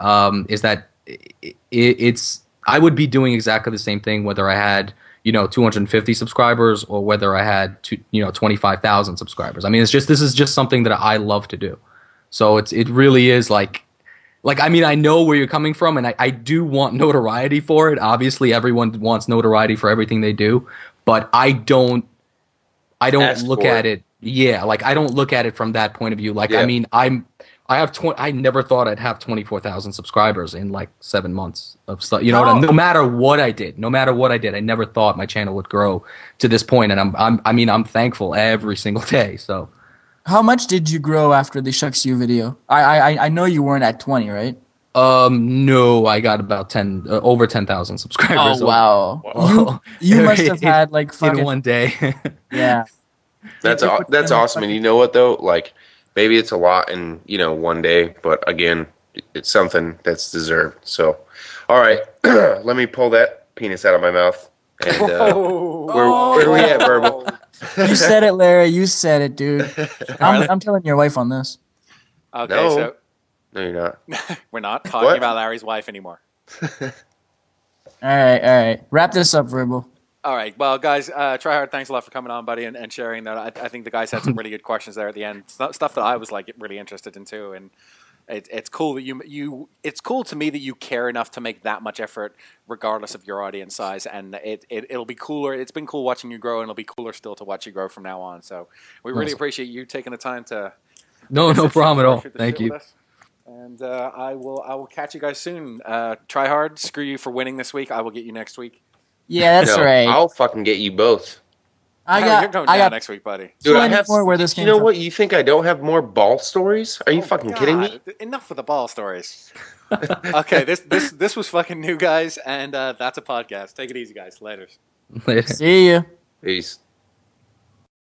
is that it's. I would be doing exactly the same thing whether I had 250 subscribers or whether I had 25,000 subscribers. I mean, this is just something that I love to do. So it really is like I mean, I know where you're coming from, and I do want notoriety for it. Obviously, everyone wants notoriety for everything they do, but I don't look at it. Yeah, like I don't look at it from that point of view. Like I mean, I never thought I'd have 24,000 subscribers in like 7 months of stuff. You know what I mean? No matter what I did, I never thought my channel would grow to this point, and I'm thankful every single day. So, how much did you grow after the Shucks You video? I know you weren't at 20, right? No, I got about over 10,000 subscribers. Oh wow! You must have had like fucking in one day. Yeah, that's awesome. And you know what though, like. Maybe it's a lot in, one day, but again, it's something that's deserved. So, all right, let me pull that penis out of my mouth. And where are we at, Verbal? You said it, Larry. You said it, dude. I'm telling your wife on this. Okay, no, you're not. We're not talking about Larry's wife anymore. All right. Wrap this up, Verbal. All right. Well, guys, TryHard, thanks a lot for coming on, buddy, and sharing that. I think the guys had some really good questions there at the end. Stuff that I was like really interested in too, and it's cool that you. It's cool to me that you care enough to make that much effort, regardless of your audience size, and it'll be cooler. It's been cool watching you grow, and it'll be cooler still to watch you grow from now on. So we really appreciate you taking the time to. No problem at all. Thank you. And I will catch you guys soon. TryHard, screw you for winning this week. I will get you next week. Yeah, that's right. I'll fucking get you both. You're going down next week, buddy. Dude, I have more where this came You know from. what? You think I don't have more ball stories? Are you fucking kidding me? Enough with the ball stories. Okay, this was fucking new, guys, and that's a podcast. Take it easy, guys. Later. See you. Peace.